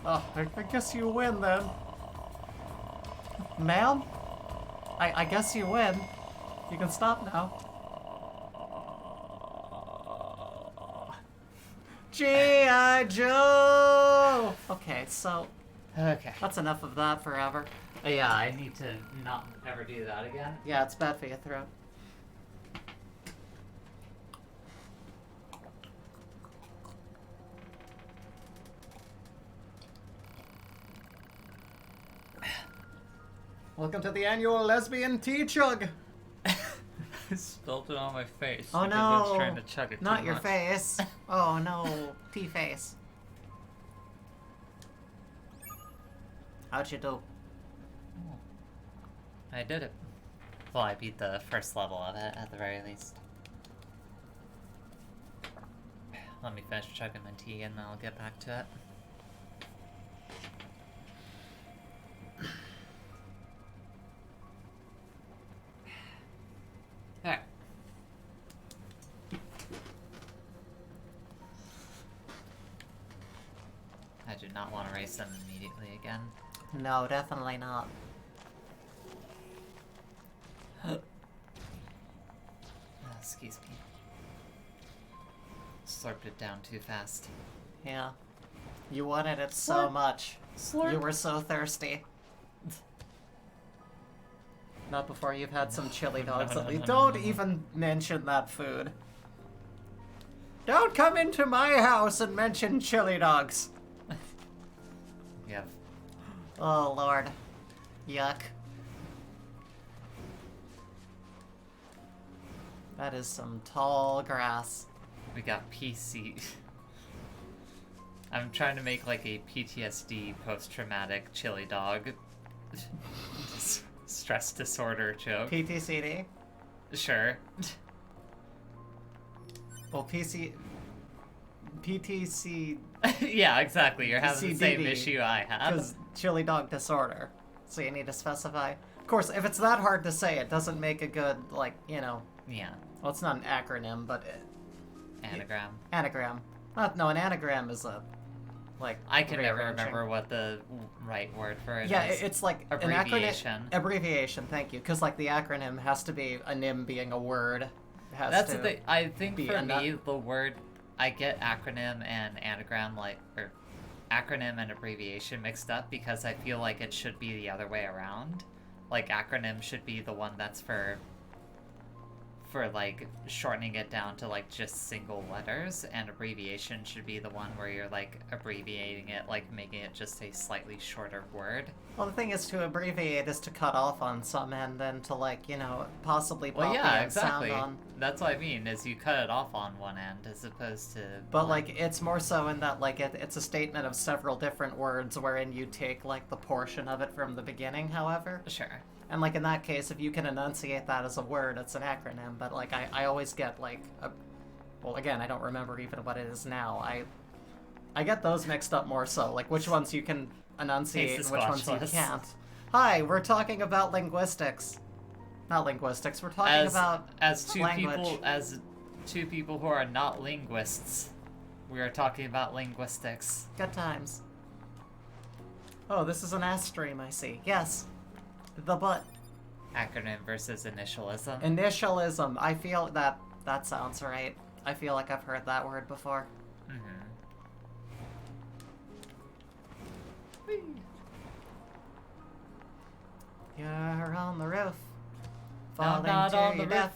Oh, I guess you win then. Ma'am? I guess you win. You can stop now. G.I. Joe! Okay, so... Okay. That's enough of that forever. Yeah, I need to not ever do that again. Yeah, it's bad for your throat. Welcome to the annual lesbian tea chug. I spilled it on my face. Oh because I was no! trying to chug it Not too your much. face. Oh no, tea face. How'd you do? I did it. Well, I beat the first level of it, at the very least. Let me finish chugging my tea and then I'll get back to it. Alright. I do not want to race them immediately again. No, definitely not. Excuse me. Slurped it down too fast. Yeah. You wanted it so Slurp. much. Slurp. You were so thirsty. Not before you've had some chili dogs at least. Don't even mention that food. Don't come into my house and mention chili dogs. Yeah. Oh, Lord. Yuck. That is some tall grass. We got PC. I'm trying to make like a PTSD post-traumatic chili dog stress disorder joke. PTCD? Sure. Well, PTC... Yeah, exactly. You're having the same CDD, issue I have. Because chili dog disorder. So you need to specify. Of course, if it's that hard to say, it doesn't make a good, like, you know... Yeah. Well, it's not an acronym, but... Anagram. Anagram. No, an anagram is a... Like, I can never rearranging. remember what the right word for it Yeah, is. it's like abbreviation. An abbreviation, thank you. Because, like, the acronym has to be a nim being a word. It has That's to the thing. I think be for a me, the word... I get acronym and anagram, like... Or acronym and abbreviation mixed up because I feel like it should be the other way around. Like, acronym should be the one that's for like shortening it down to like just single letters, and abbreviation should be the one where you're like abbreviating it, like making it just a slightly shorter word. Well, the thing is, to abbreviate is to cut off on some end and to, like, you know, possibly Well, pop yeah, the exactly. sound on. That's what I mean, is you cut it off on one end as opposed to... But, like, it's more so in that, like, it's a statement of several different words wherein you take, like, the portion of it from the beginning, however. Sure. And, like, in that case, if you can enunciate that as a word, it's an acronym. But, like, I always get, like, well, again, I don't remember even what it is now. I get those mixed up more so. Like, which ones you can enunciate and which ones you can't. Hi, we're talking about linguistics. Not linguistics, we're talking about language. As two people who are not linguists, we are talking about linguistics. Good times. Oh, this is an ass stream, I see. Yes. The butt. Acronym versus initialism. Initialism. I feel that sounds right. I feel like I've heard that word before. Mm-hmm. You're on the roof. No, I'm Falling not to on your the death.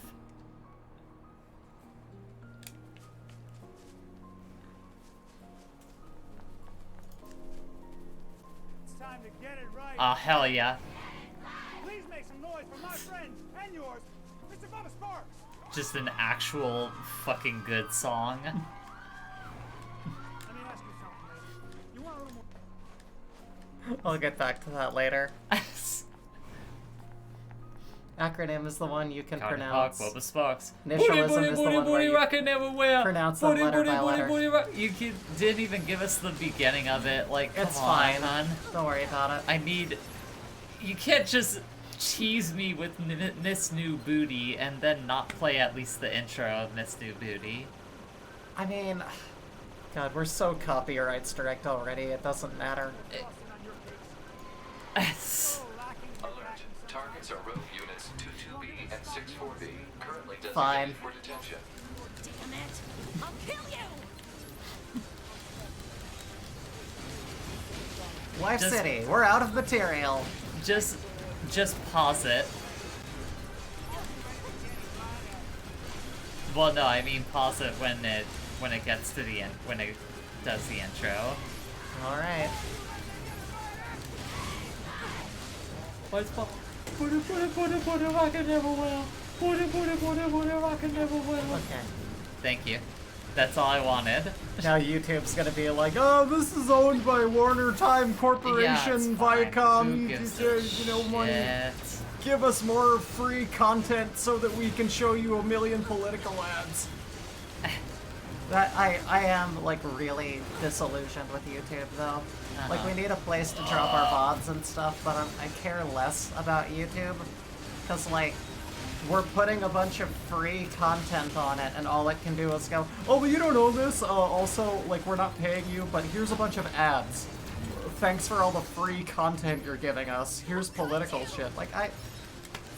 It's time to get it right. Oh, hell yeah. Please make some noise for my friends and yours, Mr. Bubba Sparks. Just an actual fucking good song. Let me ask you something, lady. You want a little more? I'll get back to that later. Acronym is the one you can pronounce. Bubba Sparks. Initialism is the one where you pronounce them letter by letter. You didn't even give us the beginning of it. Like, It's come on, fine. hon. Don't worry about it. I need... You can't just tease me with Miss New Booty and then not play at least the intro of Miss New Booty. I mean, God, we're so copyright strict already, it doesn't matter. Alert. Targets are rogue units 22B and 64B, currently designated Fine. for detention. Damn it! I'll kill you! Life Just- City, we're out of material. Just pause it. Well, no, I mean pause it when it gets to the end, when it does the intro. Alright. Let's pop. Put it, rock and never will. Put it, rock and never will. Okay. Thank you. That's all I wanted. Now YouTube's gonna be like, oh, this is owned by Warner Time Corporation, Viacom, money. Give us more free content so that we can show you a million political ads. I am, like, really disillusioned with YouTube, though. Like, we need a place to drop our VODs and stuff, but I care less about YouTube. Because, like, we're putting a bunch of free content on it, and all it can do is go, oh, but you don't own this. Also, like, we're not paying you, but here's a bunch of ads. Thanks for all the free content you're giving us. Here's political shit. Like,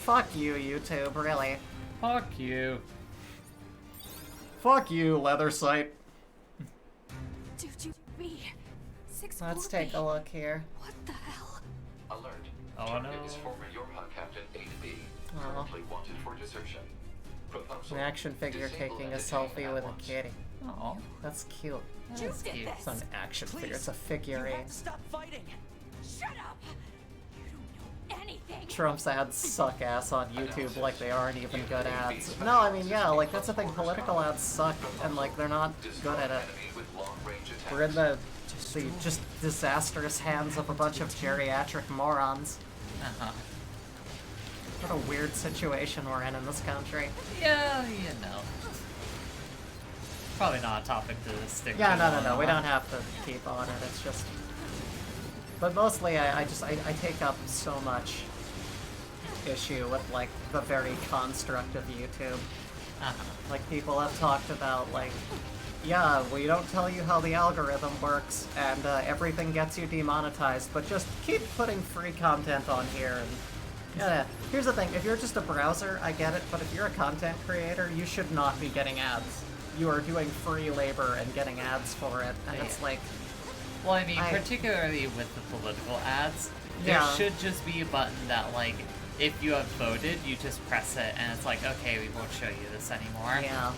fuck you, YouTube, really. Fuck you. Fuck you, leather site. Let's take a look here. What the hell? Alert. Oh Target no. is former Yorha Captain 8B, Oh. currently wanted for desertion. Proposal. An action figure Disable taking and a detain selfie at with a once. kitty. Oh, That's cute. You that's did cute. this! It's not an action figure, it's a You figurine. have to stop fighting. Shut up! You don't know anything! Trump's ads suck ass on YouTube like they aren't even good ads. No, I mean, yeah, like, that's the thing, political ads suck, and, like, they're not good at it. Enemy with long-range attacks. We're in the just disastrous hands of a bunch of geriatric morons. What a weird situation we're in this country. Yeah, Probably not a topic to stick Yeah, to. no, we don't have to keep on it, it's just... But mostly, I take up so much issue with, like, the very construct of YouTube. Like, people have talked about, like, yeah, we don't tell you how the algorithm works, and everything gets you demonetized, but just keep putting free content on here. And yeah, here's the thing, if you're just a browser, I get it, but if you're a content creator, you should not be getting ads. You are doing free labor and getting ads for it, and it's like... Well, I mean, particularly with the political ads, there Yeah. should just be a button that, like, if you have voted, you just press it, and it's like, okay, we won't show you this anymore. Yeah.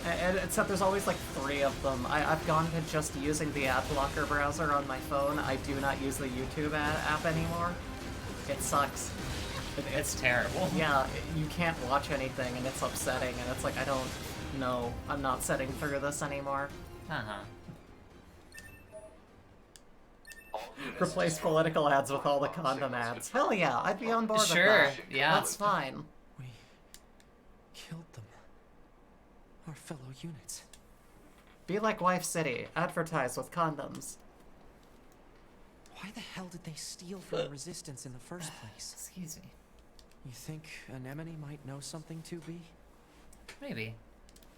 And except there's always like 3 of them. I've gone to just using the ad blocker browser on my phone. I do not use the YouTube app anymore. It sucks. It's terrible. Yeah, you can't watch anything and it's upsetting and it's like, I don't know. I'm not sitting through this anymore. Replace political ads with all the condom ads. Hell yeah, I'd be on board with that. Yeah. That's fine. We killed them. Our fellow units. Be like Wife City. Advertise with condoms. Why the hell did they steal from the Resistance in the first place? Excuse me. You think Anemone might know something, 2B? Maybe.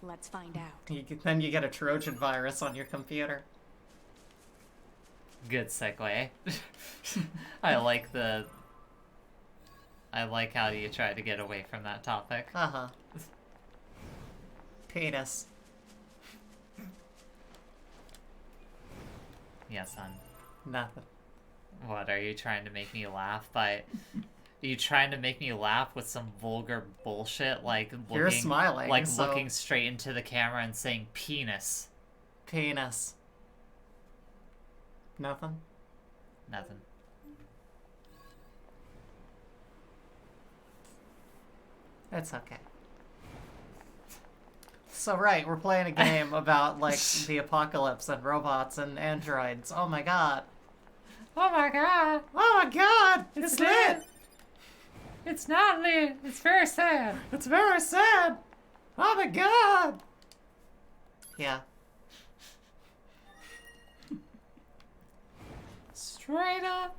Let's find out. Then you get a Trojan virus on your computer. Good segue. I like how you tried to get away from that topic. Penis. Yes, son. Nothing. What, are you trying to make me laugh by... Are you trying to make me laugh with some vulgar bullshit, like looking... You're smiling, like so... looking straight into the camera and saying penis. Penis. Nothing? Nothing. It's okay. So right, we're playing a game about, like, the apocalypse and robots and androids. Oh my god. Oh my god! Oh my god! It's lit! It's not lit! It's very sad! It's very sad! Oh my god! Yeah. Straight up!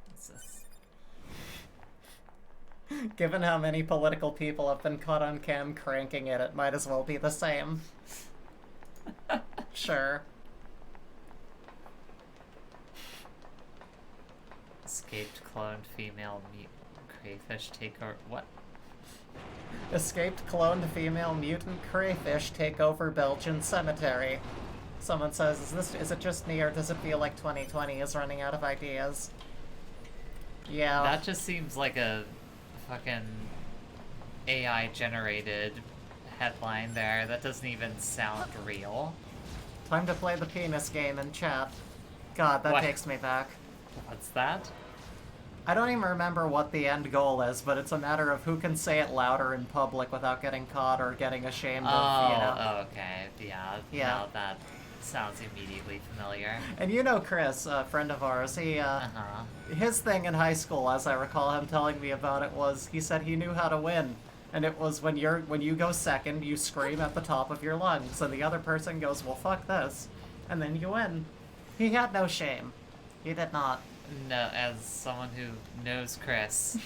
What's this? Given how many political people have been caught on cam cranking it, it might as well be the same. Sure. Escaped cloned female mutant crayfish take over. What? Escaped cloned female mutant crayfish take over Belgian cemetery. Someone says, is it just me or does it feel like 2020 is running out of ideas? Yeah. That just seems like a fucking AI generated headline there. That doesn't even sound real. Time to play the penis game in chat. God, that takes me back. What's that? I don't even remember what the end goal is, but it's a matter of who can say it louder in public without getting caught or getting ashamed of, you know. Oh, okay. Yeah. Now that sounds immediately familiar. And you know Chris, a friend of ours, his thing in high school, as I recall him telling me about it, was he said he knew how to win. And it was when you go second, you scream at the top of your lungs, and the other person goes, well, fuck this. And then you win. He had no shame. He did not. No, as someone who knows Chris.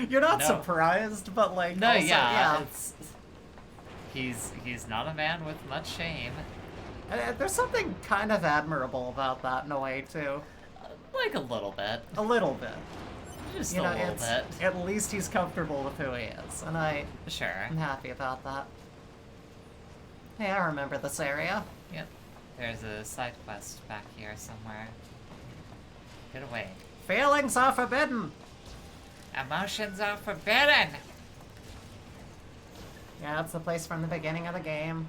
You're not surprised, but like, no, also, yeah. He's not a man with much shame. There's something kind of admirable about that in a way, too. Like a little bit. A little bit. Just a little bit. At least he's comfortable with who he is, and I'm happy about that. Hey, I remember this area. Yep. There's a side quest back here somewhere. Get away. Feelings are forbidden! Emotions are forbidden! Yeah, that's the place from the beginning of the game.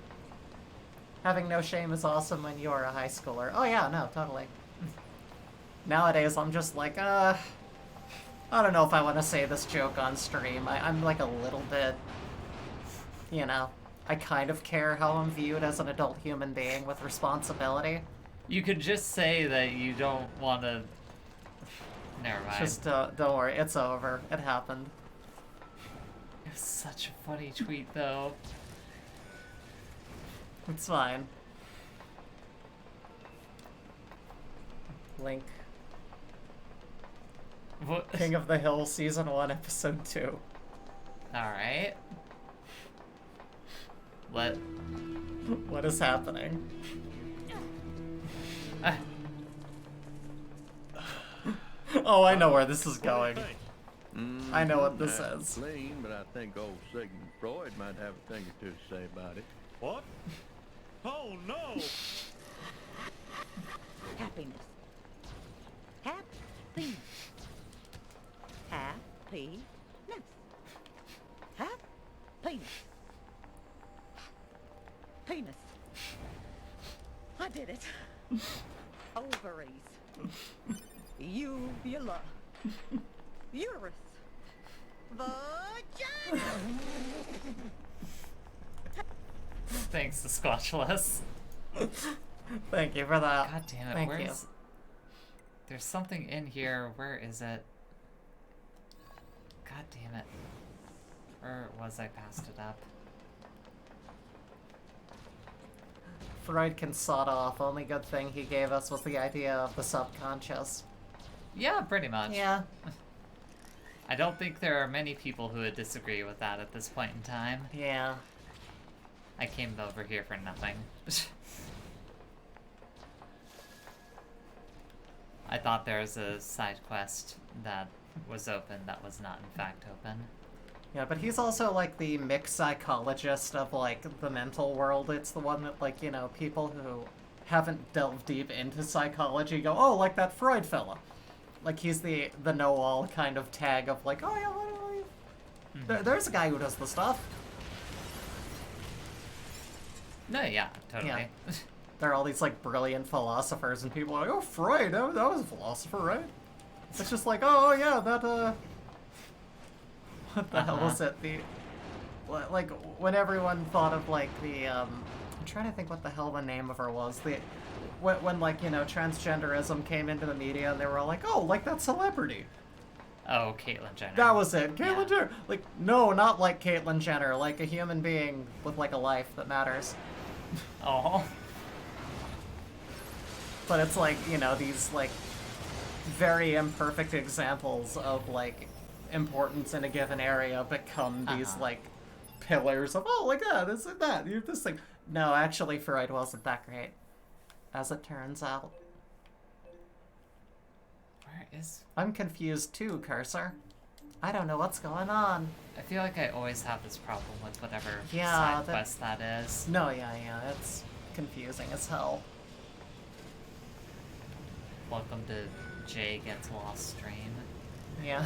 Having no shame is awesome when you're a high schooler. Oh yeah, no, totally. Nowadays, I'm just like, I don't know if I want to say this joke on stream. I'm like a little bit, you know, I kind of care how I'm viewed as an adult human being with responsibility. You could just say that you don't want to... Never mind. Just don't worry, it's over. It happened. It was such a funny tweet, though. It's fine. Link. What? King of the Hill, Season 1, Episode 2. Alright. What is happening? Oh, I know where this is going. I know what this is. Clean, but I think old Sigmund Freud might have a thing or two to say about it. What? Oh no! Happiness. Happiness. Happiness. Happiness. Penis. I did it. Ovaries. Uvula. Uterus. Vagina. Thanks to Squatchless. Thank you for that. God damn it, Thank where's... you. There's something in here. Where is it? God damn it. Or was I passed it up? Freud can sod off. Only good thing he gave us was the idea of the subconscious. Yeah, pretty much. Yeah. I don't think there are many people who would disagree with that at this point in time. Yeah. I came over here for nothing. I thought there was a side quest that was open that was not in fact open. Yeah, but he's also like the mixed psychologist of like the mental world. It's the one that like, you know, people who haven't delved deep into psychology go, oh, like that Freud fella. Like he's the know-all kind of tag of like, oh yeah, there's a guy who does the stuff. No, yeah, totally. Yeah. There are all these like brilliant philosophers and people are like, oh, Freud, that was a philosopher, right? It's just like, oh yeah, that what the hell was it? Like when everyone thought of like the I'm trying to think what the hell the name of her was. When like, you know, transgenderism came into the media and they were all like, oh, like that celebrity. Oh, Caitlyn Jenner. That was it. Caitlyn Jenner. Like, no, not like Caitlyn Jenner. Like a human being with like a life that matters. Oh. But it's like, you know, these like very imperfect examples of like importance in a given area become these, like, pillars of, oh, look at this and that, you have this thing. No, actually, Freud wasn't that great, as it turns out. Where is... I'm confused too, Cursor. I don't know what's going on. I feel like I always have this problem with whatever Yeah, side quest that is. No, yeah, it's confusing as hell. Welcome to Jay Gets Lost stream. Yeah.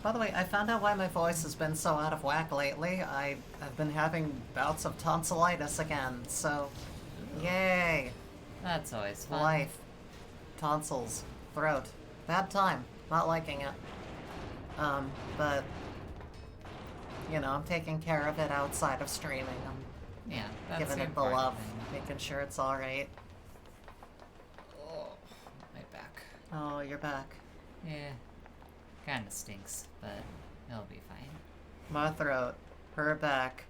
By the way, I found out why my voice has been so out of whack lately. I've been having bouts of tonsillitis again, so yay. That's always fun. Life. Tonsils. Throat. Bad time. Not liking it. But, you know, I'm taking care of it outside of streaming. I'm that's giving the it the important love, thing. making sure it's alright. Oh, my back. Oh, you're back. Yeah. Kinda stinks, but it'll be fine. My throat. Her back.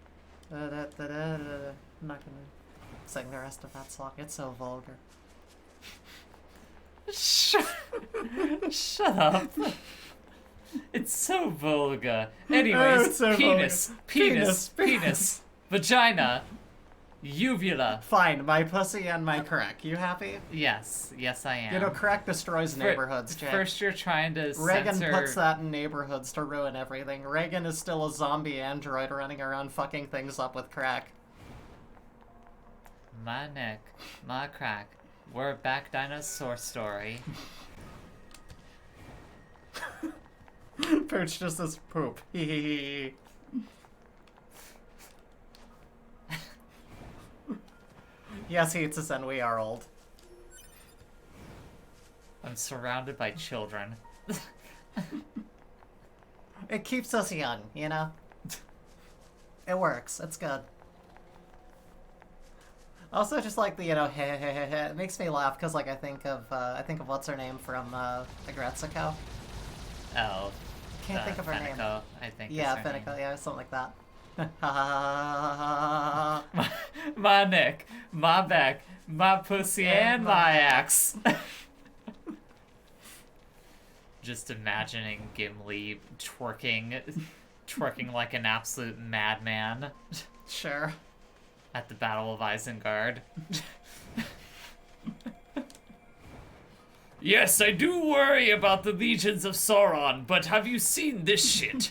I'm not gonna sing the rest of that song. It's so vulgar. Shut up. It's so vulgar. Anyways, it's so penis, vulgar. penis, vagina, uvula. Fine, my pussy and my crack. You happy? Yes, I am. You know, crack destroys neighborhoods, Jake. First you're trying to Reagan censor... puts that in neighborhoods to ruin everything. Reagan is still a zombie android running around fucking things up with crack. My neck, my crack. We're back dinosaur story. Pooch just says poop. Hee. Yes, he eats us and we are old. I'm surrounded by children. It keeps us young, you know? It works. It's good. Also, just like the, you know, it makes me laugh because, like, I think of what's her name from Agretsuko. Oh. Can't think of her name. I think. Yeah, Fenico. Yeah, something like that. My neck, my back, my pussy, and my axe. Just imagining Gimli twerking like an absolute madman. Sure. At the Battle of Isengard. Yes, I do worry about the legions of Sauron, but have you seen this shit?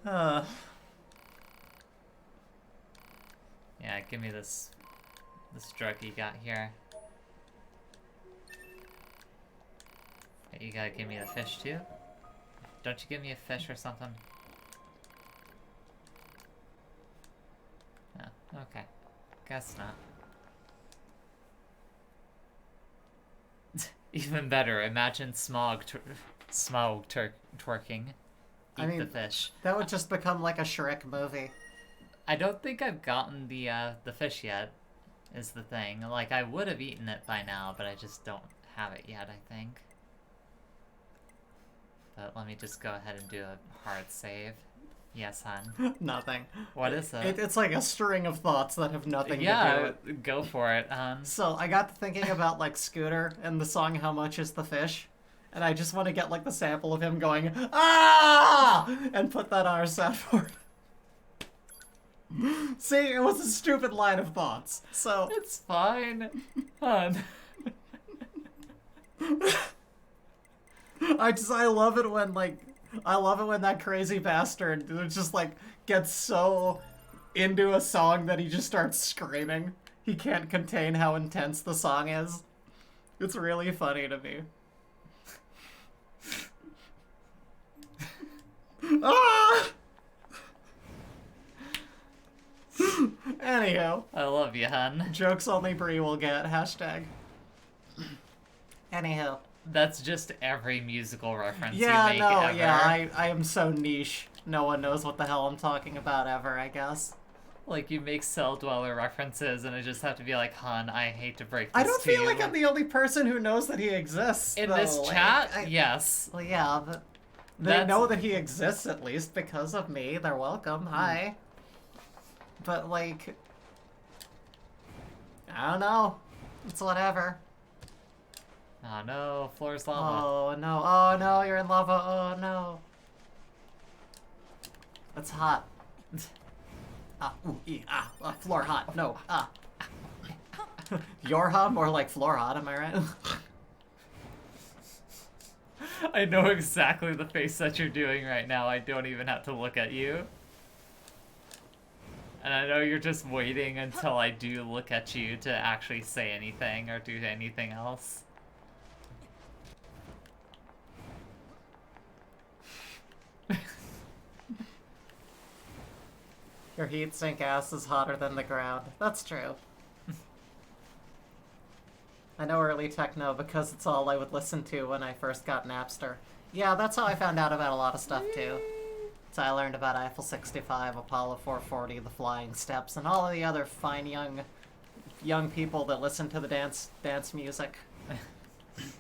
Yeah, give me this drug you got here. Hey, you gotta give me the fish too? Don't you give me a fish or something? Oh, okay. Guess not. Even better, imagine twerking. Eat the fish. That would just become like a Shrek movie. I don't think I've gotten the fish yet, is the thing. Like, I would have eaten it by now, but I just don't have it yet, I think. But let me just go ahead and do a hard save. Yes, hon. Nothing. What is it? It's like a string of thoughts that have nothing to do with it. Go for it, hon. So, I got to thinking about, like, Scooter and the song How Much Is the Fish? And I just want to get, like, the sample of him going, ah! And put that on our soundboard. See, it was a stupid line of thoughts. So... It's fine, hon. I love it when, like... I love it when that crazy bastard just, like, gets so into a song that he just starts screaming. He can't contain how intense the song is. It's really funny to me. Ah! Anyhow. I love you, hun. Jokes only Brie will get. Hashtag. Anyhow. That's just every musical reference you Yeah, make no, ever. yeah, I am so niche. No one knows what the hell I'm talking about ever, I guess. Like, you make Cell Dweller references, and I just have to be like, hun, I hate to break this I don't to feel you. like I'm the only person who knows that he exists. In though. this Like, chat? Yes. Well, yeah, but They know that he exists at least because of me. They're welcome. Hi. But, like... I don't know. It's whatever. Oh no, floor's lava. Oh no, oh no, you're in lava, oh no. It's hot. Floor hot, no, You're hot, more like floor hot, am I right? I know exactly the face that you're doing right now. I don't even have to look at you. And I know you're just waiting until I do look at you to actually say anything or do anything else. Your heat sink ass is hotter than the ground. That's true. I know early techno because it's all I would listen to when I first got Napster. Yeah, that's how I found out about a lot of stuff too. So I learned about Eiffel 65, Apollo 440, the Flying Steps, and all of the other fine young people that listen to the dance music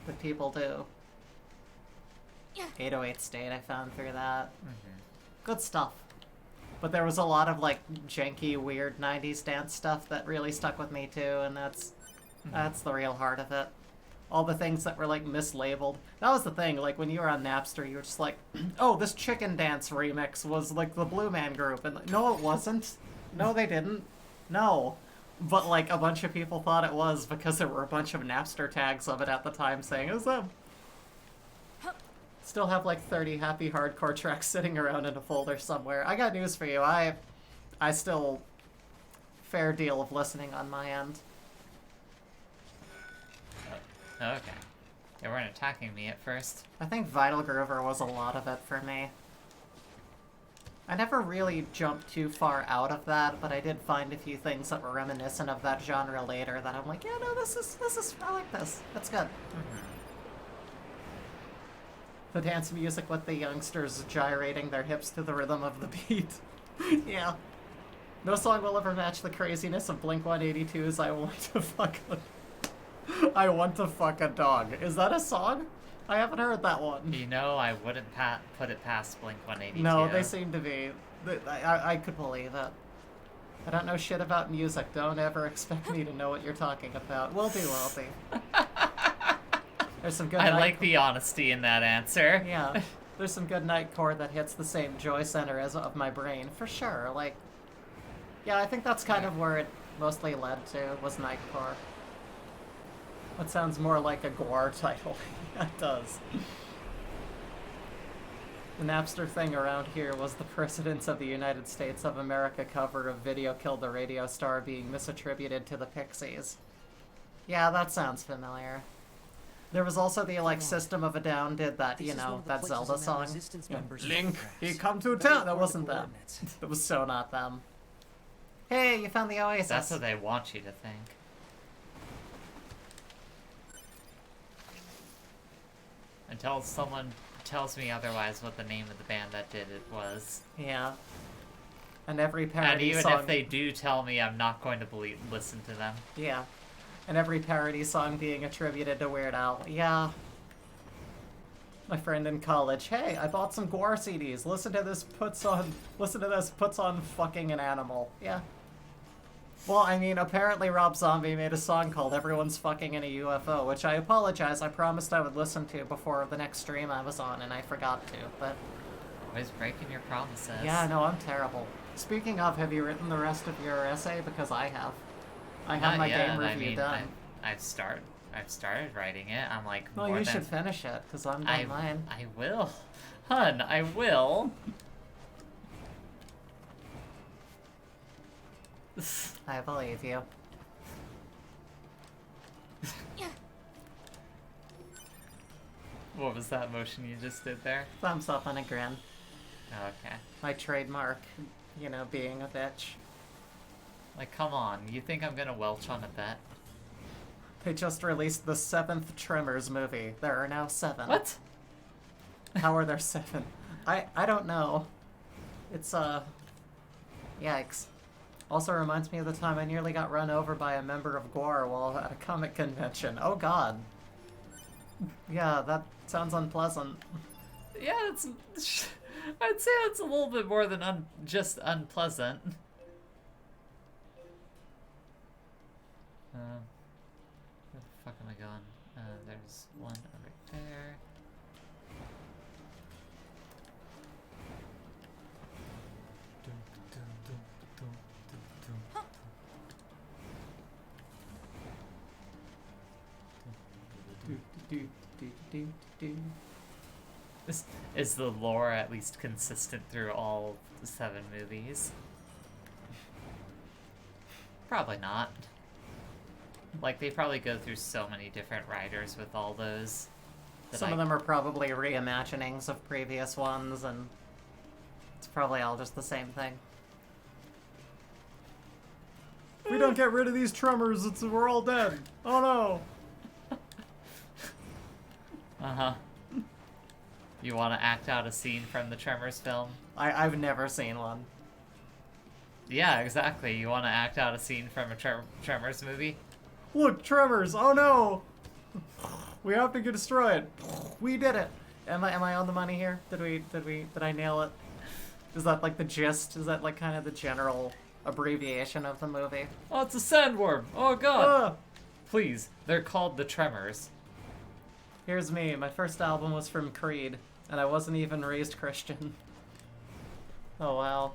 that people do. 808 State I found through that. Good stuff. But there was a lot of like janky, weird 90s dance stuff that really stuck with me too, and that's the real heart of it. All the things that were like mislabeled. That was the thing, like when you were on Napster, you were just like, oh, this chicken dance remix was like the Blue Man Group. And like, no, it wasn't. No, they didn't. No. But like a bunch of people thought it was because there were a bunch of Napster tags of it at the time saying it was them. Still have like 30 happy hardcore tracks sitting around in a folder somewhere. I got news for you. I still fair deal of listening on my end. Okay. They weren't attacking me at first. I think Vital Groover was a lot of it for me. I never really jumped too far out of that, but I did find a few things that were reminiscent of that genre later that I'm like, yeah, no, this is, I like this. That's good. The dance music with the youngsters gyrating their hips to the rhythm of the beat. Yeah. No song will ever match the craziness of Blink-182's I Want to Fuck a Dog. Is that a song? I haven't heard that one. You know, I wouldn't put it past Blink-182. No, they seem to be. I could believe it. I don't know shit about music. Don't ever expect me to know what you're talking about. Will do, I'll be. There's some good I like the honesty in that answer. Yeah. There's some good nightcore that hits the same joy center as of my brain, for sure. Like, yeah, I think that's kind of where it mostly led to, was nightcore. That sounds more like a gore title. Yeah, it does. The Napster thing around here was the Presidents of the United States of America cover of Video Killed the Radio Star being misattributed to the Pixies. Yeah, that sounds familiar. There was also the, like, System of a Down did that, you know, that Zelda song. Yeah. Link, he come to town! That wasn't them. That was so not them. Hey, you found the Oasis. That's what they want you to think. Until someone tells me otherwise what the name of the band that did it was. Yeah. And every parody song... And even if they do tell me, I'm not going to listen to them. Yeah. And every parody song being attributed to Weird Al. Yeah. My friend in college, hey, I bought some Gore CDs. Listen to this puts on fucking an animal. Yeah. Well, I mean, apparently Rob Zombie made a song called Everyone's Fucking in a UFO, which I apologize, I promised I would listen to before the next stream I was on, and I forgot to, but... Always breaking your promises. Yeah, no, I'm terrible. Speaking of, have you written the rest of your essay? Because I have. I have my game review done. I've started writing it. I'm like, well, you should finish it, because I'm done mine. I will. Hun, I will. I believe you. What was that motion you just did there? Thumbs up and a grin. Okay. My trademark, you know, being a bitch. Like, come on, you think I'm gonna welch on a bet? They just released the 7th Tremors movie. There are now 7. What? How are there 7? I don't know. It's, yikes. Also reminds me of the time I nearly got run over by a member of GWAR while at a comic convention. Oh god. Yeah, that sounds unpleasant. Yeah, it's. I'd say that's a little bit more than just unpleasant. Where the fuck am I going? There's one over there. Is the lore at least consistent through all the 7 movies? Probably not. Like, they probably go through so many different writers with all those. Some of them are probably reimaginings of previous ones, and it's probably all just the same thing. If we don't get rid of these tremors, we're all dead. Oh no! Uh-huh. You want to act out a scene from the Tremors film? I've never seen one. Yeah, exactly. You want to act out a scene from a Tremors movie? Look, tremors! Oh no! We have to get destroyed. We did it. Am I on the money here? Did I nail it? Is that like the gist? Is that like kind of the general abbreviation of the movie? Oh, it's a sandworm! Oh god! Please, they're called the Tremors. Here's me. My first album was from Creed, and I wasn't even raised Christian. Oh wow.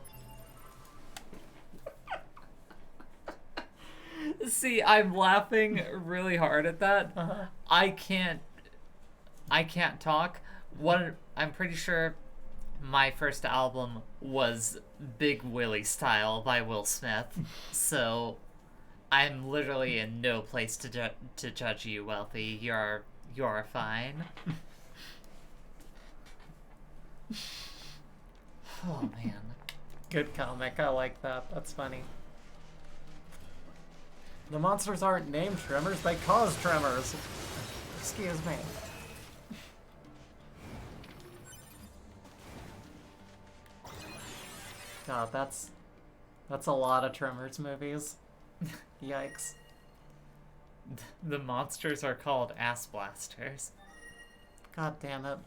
See, I'm laughing really hard at that. Uh-huh. I can't talk. I'm pretty sure my first album was Big Willie Style by Will Smith. So I'm literally in no place to judge you, Wealthy. You're fine. Oh man. Good comic. I like that. That's funny. The monsters aren't named tremors, they cause tremors. Excuse me. God, that's a lot of Tremors movies. Yikes. The monsters are called ass blasters. God damn it.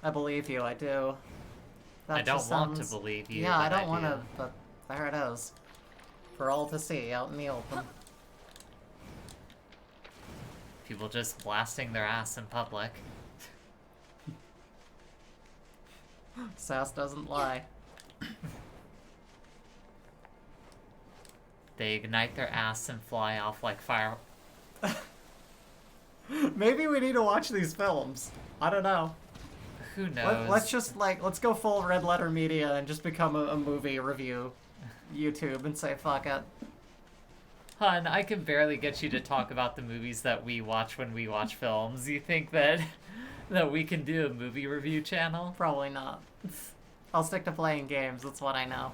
I believe you, I do. That I don't just want sounds... to believe you. Yeah, I but don't want do. to, but there it is. For all to see out in the open. People just blasting their ass in public. Sass doesn't lie. They ignite their ass and fly off like fire. Maybe we need to watch these films. I don't know. Who knows? Let's just, let's go full Red Letter Media and just become a movie review YouTube and say fuck it. Hun, I can barely get you to talk about the movies that we watch when we watch films. You think that we can do a movie review channel? Probably not. I'll stick to playing games, that's what I know.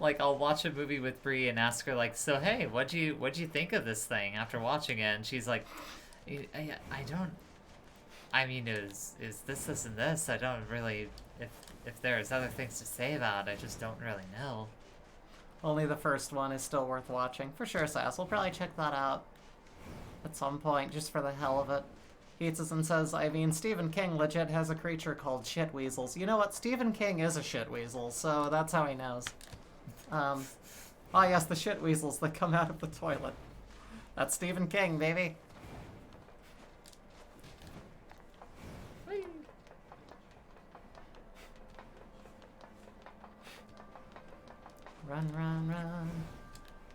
Like, I'll watch a movie with Bree and ask her, like, so hey, what'd you think of this thing after watching it? And she's like, I don't... I mean, is this, and this? I don't really... If there's other things to say about it, I just don't really know. Only the first one is still worth watching. For sure, Sass. We'll probably check that out at some point, just for the hell of it. Heats and says, I mean, Stephen King legit has a creature called shit weasels. You know what? Stephen King is a shit weasel, so that's how he knows. Oh yes, the shit weasels that come out of the toilet. That's Stephen King, baby. Run, run, run.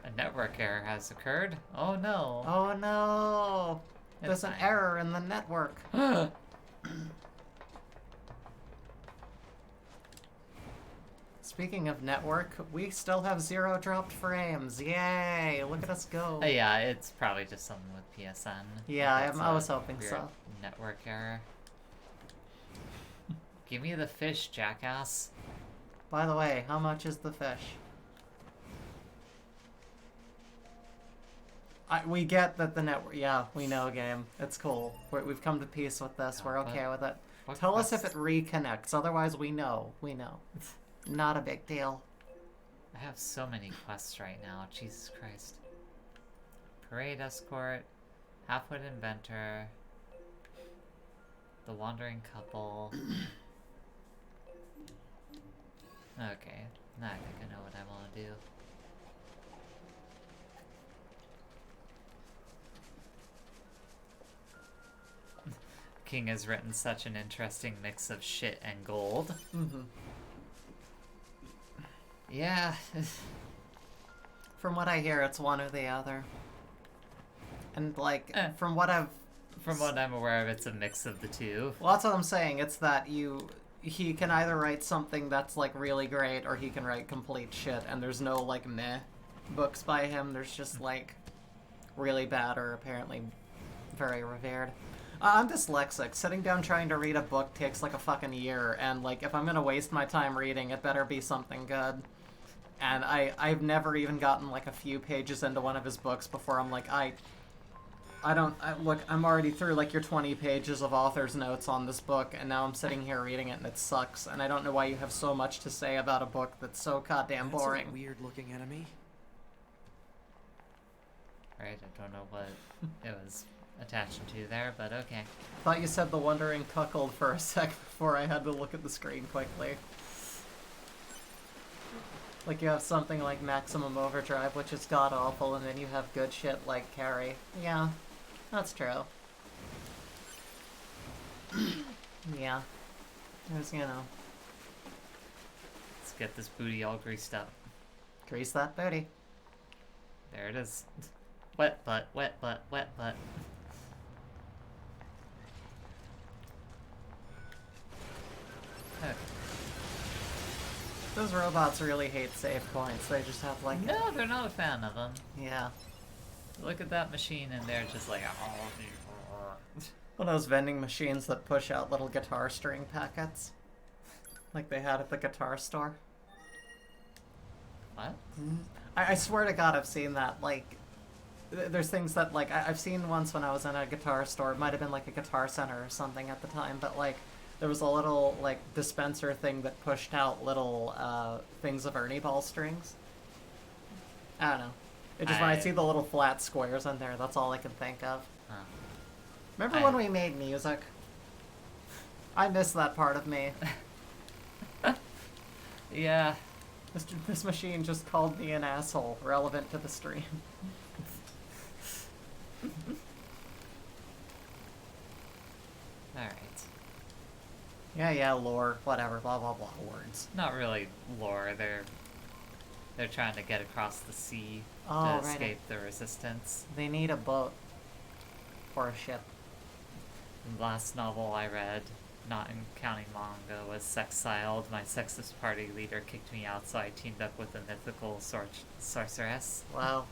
A network error has occurred. Oh no. Oh no. There's an error in the network. Speaking of network, we still have 0 dropped frames. Yay! Look at us go. Yeah, it's probably just something with PSN. Yeah, I was hoping weird so. Network error. Give me the fish, jackass. By the way, how much is the fish? We get that the network... Yeah, we know, game. It's cool. We've come to peace with this. We're okay with it. Tell us if it reconnects. Otherwise, we know. We know. Not a big deal. I have so many quests right now. Jesus Christ. Parade escort. Half-wit inventor. The wandering couple. Okay, now I think I know what I want to do. King has written such an interesting mix of shit and gold. Mm-hmm. Yeah. From what I hear, it's one or the other. And, like, from what I'm aware of, it's a mix of the two. Well, that's what I'm saying. It's that he can either write something that's, like, really great, or he can write complete shit, and there's no, like, meh books by him. There's just, like, really bad or apparently very revered. I'm dyslexic. Sitting down trying to read a book takes, like, a fucking year, and, like, if I'm gonna waste my time reading, it better be something good. And I've never even gotten, like, a few pages into one of his books before I'm like, look, I'm already through, like, your 20 pages of author's notes on this book, and now I'm sitting here reading it, and it sucks, and I don't know why you have so much to say about a book that's so goddamn boring. That's a weird-looking enemy. Right, I don't know what it was attached to there, but okay. Thought you said the wandering cuckold for a sec before I had to look at the screen quickly. Like, you have something like Maximum Overdrive, which is god-awful, and then you have good shit like Carrie. Yeah, that's true. Yeah. There's, you know. Let's get this booty all greased up. Grease that booty. There it is. Wet butt, wet butt, wet butt. Okay. Those robots really hate save points. They just have, like... No, they're not a fan of them. Yeah. Look at that machine and they're just like... One of those vending machines that push out little guitar string packets. Like they had at the guitar store. What? I swear to God I've seen that. Like, there's things that, like, I've seen once when I was in a guitar store. It might have been, like, a Guitar Center or something at the time, but, like... There was a little, like, dispenser thing that pushed out little, things of Ernie ball strings. I don't know. It just, when I see the little flat squares on there, that's all I can think of. Huh. Remember when we made music? I miss that part of me. Yeah. This machine just called me an asshole, relevant to the stream. Alright. Yeah, lore, whatever, blah blah blah, words. Not really lore, they're trying to get across the sea to escape the resistance. They need a boat. Or a ship. The last novel I read, not counting manga, was Sexiled. My sexist party leader kicked me out, so I teamed up with a mythical sorceress. Wow.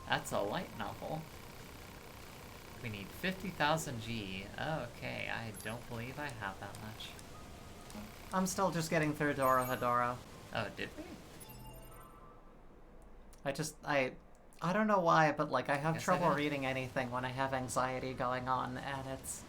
That's a light novel. We need 50,000 G. Okay, I don't believe I have that much. I'm still just getting through Dora Hedora. Oh, did we? I don't know why, but, like, I have Yes, trouble I did. reading anything when I have anxiety going on, and it's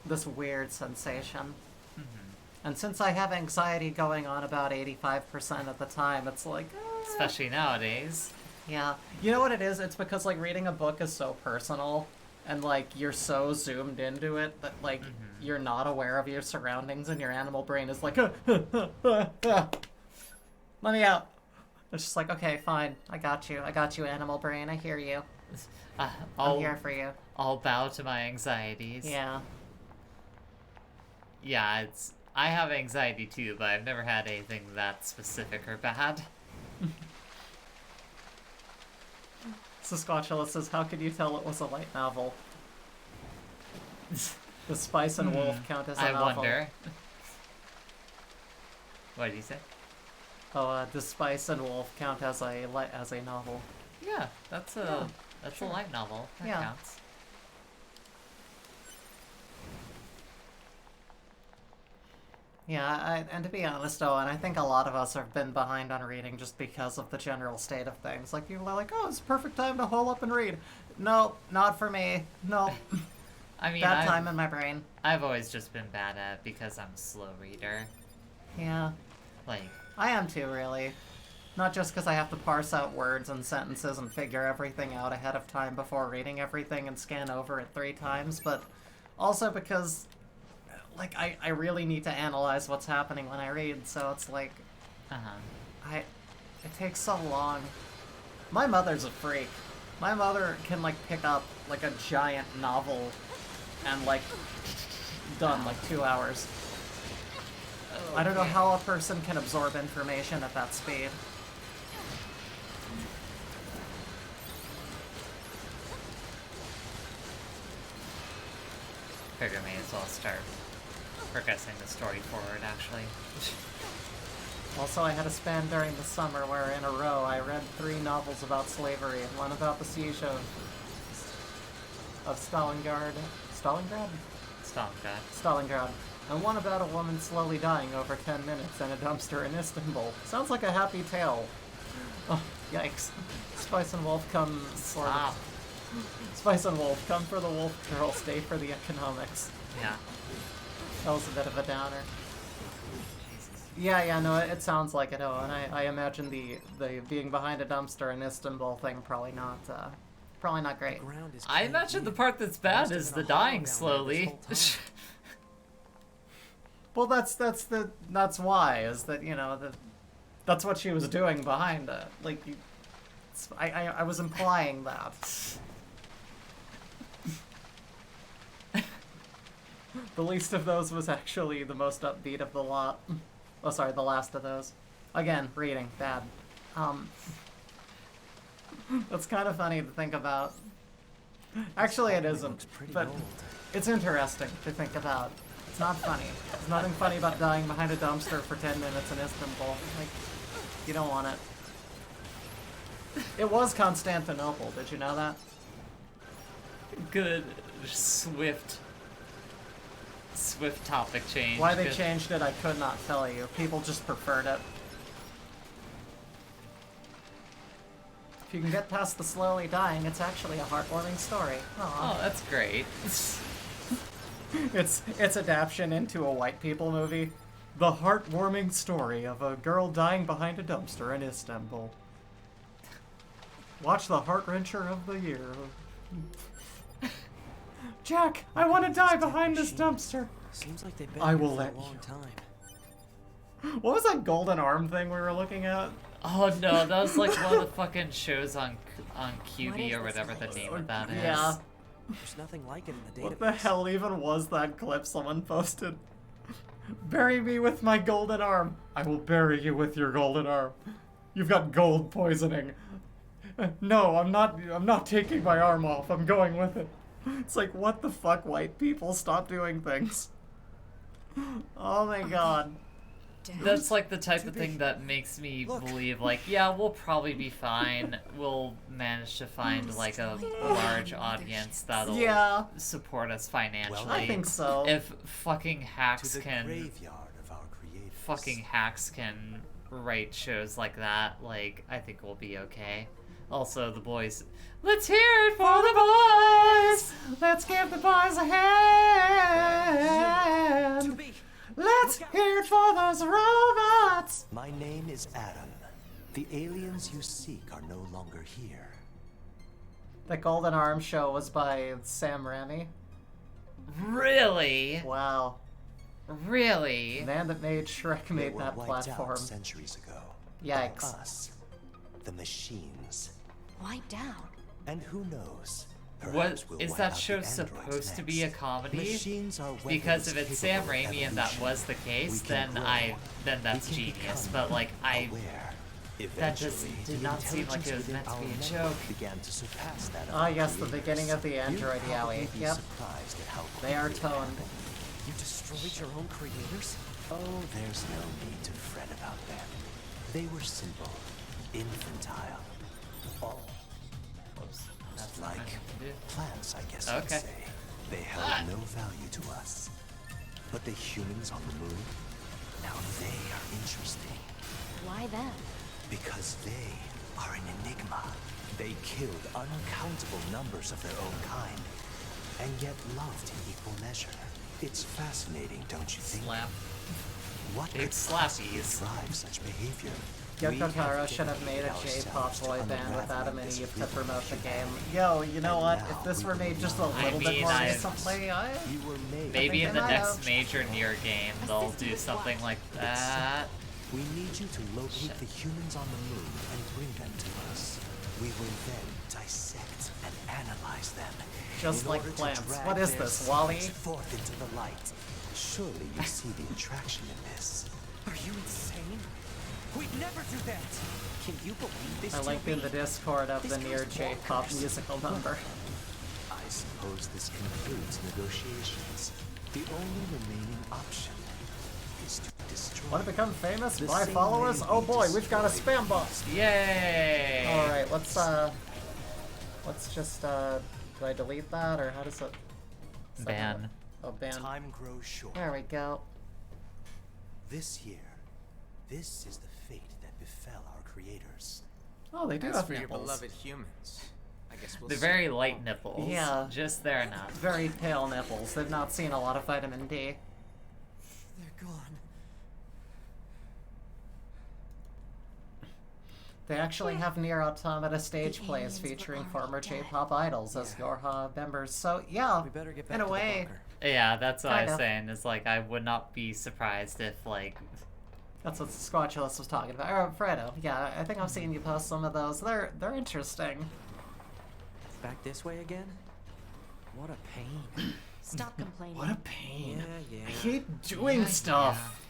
this weird sensation. Mm-hmm. And since I have anxiety going on about 85% of the time, it's like... Especially nowadays. Yeah. You know what it is? It's because, like, reading a book is so personal, and, like, you're so zoomed into it that, like, you're not aware of your surroundings, and your animal brain is like, let me out. It's just like, okay, fine, I got you, animal brain, I hear you. I'm here for you. I'll bow to my anxieties. Yeah. Yeah, I have anxiety too, but I've never had anything that specific or bad. Sasquatchula says, how could you tell it was a light novel? The Spice and Wolf count as a novel. I wonder. What did you say? Oh, does Spice and Wolf count as a novel? Yeah, that's a light novel. That counts. Yeah, and to be honest, though, and I think a lot of us have been behind on reading just because of the general state of things. Like, people are like, oh, it's a perfect time to hole up and read. No, not for me. No. I mean, bad time in my brain. I've always just been bad at it because I'm a slow reader. Yeah. Like... I am too, really. Not just because I have to parse out words and sentences and figure everything out ahead of time before reading everything and scan over it 3 times, but Also because, like, I really need to analyze what's happening when I read, so it's like, it takes so long. My mother's a freak. My mother can, like, pick up, like, a giant novel and, like, done, like, 2 hours. I don't know how a person can absorb information at that speed. Figure may as well start progressing the story forward, actually. Also, I had a span during the summer where in a row I read 3 novels about slavery, and one about the siege of Stalingrad, and one about a woman slowly dying over 10 minutes in a dumpster in Istanbul. Sounds like a happy tale. Oh, yikes. Spice and Wolf come for Spice and Wolf, come for the wolf girl, stay for the economics. Yeah. That was a bit of a downer. Yeah, no, it sounds like it, and I imagine the being behind a dumpster in Istanbul thing probably not great. I imagine the part that's bad is the dying slowly. Well, that's why, is that, you know, that's what she was doing behind it. Like, I was implying that. The least of those was actually the most upbeat of the lot. Oh, sorry, the last of those. Again, reading, bad. That's kind of funny to think about. Actually, it isn't, but it's interesting to think about. It's not funny. There's nothing funny about dying behind a dumpster for 10 minutes in Istanbul. Like, you don't want it. It was Constantinople, did you know that? Good. Swift topic change. Why they changed it, I could not tell you. People just preferred it. If you can get past the slowly dying, it's actually a heartwarming story. Aww. Oh, that's great. It's adaptation into a white people movie. The heartwarming story of a girl dying behind a dumpster in Istanbul. Watch the heart-wrencher of the year. Jack, I want to die behind this dumpster. Seems like they've been I will here for let a long you. time. What was that golden arm thing we were looking at? Oh no, that was like one of the fucking shows on QB or whatever the name of that is. Yeah. There's nothing like it in the database. What the hell even was that clip someone posted? Bury me with my golden arm. I will bury you with your golden arm. You've got gold poisoning. No, I'm not taking my arm off. I'm going with it. It's like, what the fuck, white people? Stop doing things. Oh my god. That's like the type of thing that makes me believe, like, yeah, we'll probably be fine. We'll manage to find, like, a large audience that'll support us financially. I think so. If fucking hacks can... Fucking hacks can write shows like that, like, I think we'll be okay. Also, the boys... Let's hear it for the boys! Let's give the boys a hand! Let's hear it for those robots! My name is Adam. The aliens you seek are no longer here. The Golden Arm show was by Sam Raimi. Really? Wow. Really? The man that made Shrek made that platform. Out centuries ago. Yikes. By us, the machines. Wiped out. And who knows? What is that show supposed to be a comedy? Because if it's Sam Raimi and that was the case, then that's genius. But like that just did not seem like it was meant to be a joke. Ah, yes, the beginning of the Android Yowie. Yep. They are toned. You destroyed your own creators? Oh, there's no need to fret about them. They were simple, infantile. All. That's like plants, I guess okay. you'd say. They held no value to us. But the humans on the moon, now they are interesting. Why them? Because they are an enigma. They killed uncountable numbers of their own kind, and yet loved in equal measure. It's fascinating, don't you think? Slap. What big could possibly drive such behavior? Yoko Taro should have made a J-pop boy band with Adam and Eve to promote the game. Yo, you know what? If this were made just a little bit more recently, maybe in the next major Nier game they'll do something like that. We need you to locate the humans on the moon and bring them to us. We will then dissect and analyze them. Just like plants. What is this, Wally? Forth into the light. Surely you see the attraction in this. Are you insane? We'd never do that! Can you believe this? I linked in the Discord of the Nier J-pop musical number. I suppose this concludes negotiations. The only remaining option is to destroy. Want to become famous? Buy followers? Oh boy, we've got a spam bot! Yay! Alright, let's just, do I delete that, or how does it... Ban. Oh, ban. Time grows short. There we go. This year, this is the fate that befell our creators. Oh, they do As have for your nipples. beloved humans, I guess we'll They're see. very light nipples. Yeah. Just there enough. Very pale nipples. They've not seen a lot of vitamin D. They're gone. They actually have Nier Automata stage plays featuring former J-pop idols as Yorha members. So yeah, We better get back in a to way, the bunker. Yeah, that's what I Kind was of. saying. Is like I would not be surprised if like that's what Squatulus was talking about. Or Fredo, yeah, I think I've seen you post some of those. They're interesting. Back this way again? What a pain. Stop complaining. What a pain. Yeah. I hate doing stuff.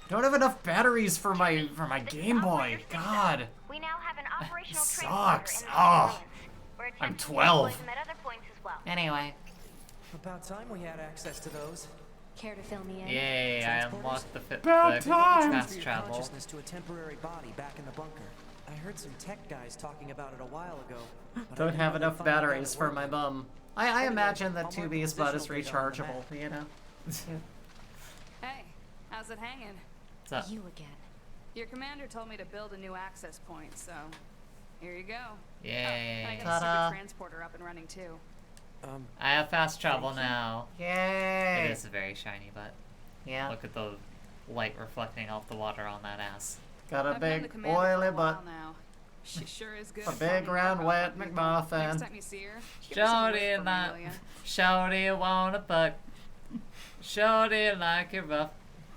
Don't have enough batteries for my Game Boy. God. We now have an operational Sucks. transporter in the Oh. ruins. We're I'm attempting to 12. deploy them at other points as well. Anyway. About time we had access to those. Care to fill me in? yay, I unlocked the About time. fast Transfer your travel. consciousness to a temporary body back in the bunker. I heard some tech guys talking about it a while ago. but I Don't didn't have really enough find out batteries it for worked. my mum. I imagine that I'll mark 2B's the butt is positional data on the rechargeable, you know? Hey, how's it hanging? What's up? You again. Your commander told me to build a new access point, so here you go. Yay. Oh, and I got a Ta-da. stupid transporter up and running too. I have fast travel now. Yay! It is very shiny, but Yeah. look at the light reflecting off the water on that ass. Got a I've known the big commander for oily a while butt. now. She sure is good. A at big forming round love wet with people. McMuffin. Next time you see her, give her some Shorty lip like, for me, will ya? shorty wanna fuck. Shorty like it rough.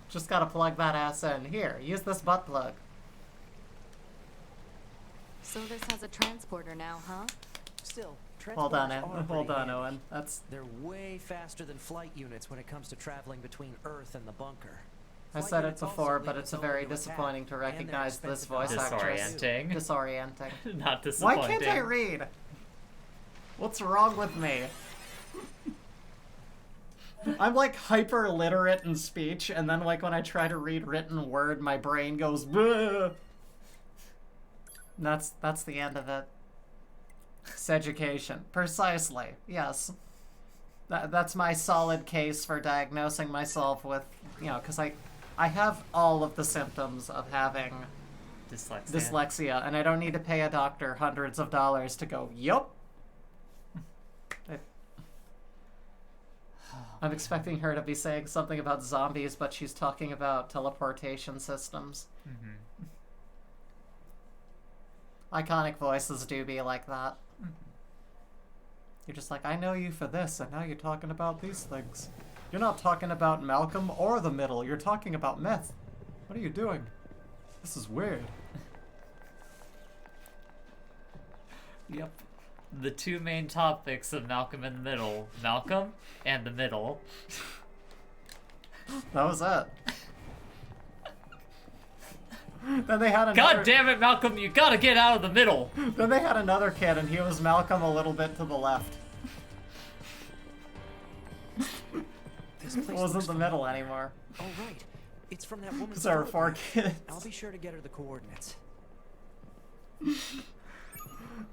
Just gotta plug that ass in. Here, use this butt plug. So this has a transporter now, huh? Still, Hold on, transporters are hold pretty on, handy. Owen. That's. They're way faster than flight units when it comes to traveling between Earth and the bunker. I Flight said it units also before, leave but us it's open very to attack, disappointing to and they're recognize this expensive voice to actress. Disorienting. Disorienting. Not Why disappointing. can't I read? What's wrong with me? I'm like hyper literate in speech, and then like when I try to read written word, my brain goes bleh. And that's the end of it. It's education. Precisely. Yes. That's my solid case for diagnosing myself with, you know, because I have all of the symptoms of having dyslexia, and I don't need to pay a doctor hundreds of dollars to go, yup. I'm expecting her to be saying something about zombies, but she's talking about teleportation systems. Iconic voices do be like that. You're just like, I know you for this, and now you're talking about these things. You're not talking about Malcolm or the middle. You're talking about meth. What are you doing? This is weird. Yep. The two main topics of Malcolm in the Middle. Malcolm and the Middle. That was it. Then they had another... God damn it, Malcolm, you gotta get out of the middle! Then they had another kid, and he was Malcolm a little bit to the left. This It place wasn't looks the middle anymore. Oh, right. It's from that woman's Because there were 4 photograph. kids. I'll be sure to get her the coordinates.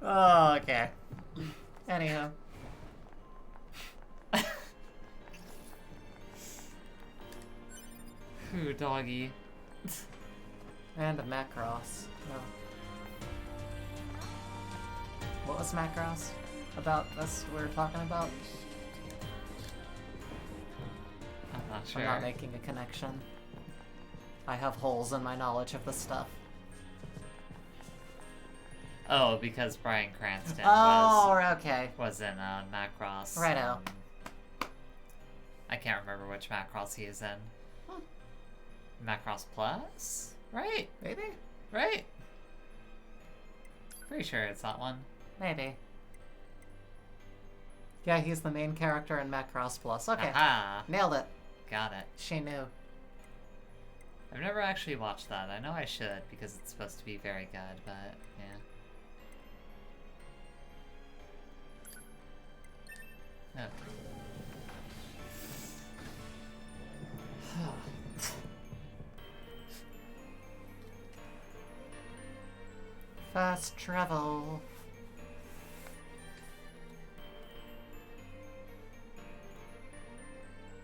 Oh, okay. Anyhow. Ooh, doggy. And a Macross. No. What was Macross? About this we were talking about? I'm not sure. I'm not making a connection. I have holes in my knowledge of the stuff. Oh, because Bryan Cranston okay. was in Macross. Righto. I can't remember which Macross he is in. Macross Plus? Right? Maybe? Right? Pretty sure it's that one. Maybe. Yeah, he's the main character in Macross Plus. Okay. Aha. Nailed it. Got it. She knew. I've never actually watched that. I know I should because it's supposed to be very good, but yeah. Oh. Fast travel.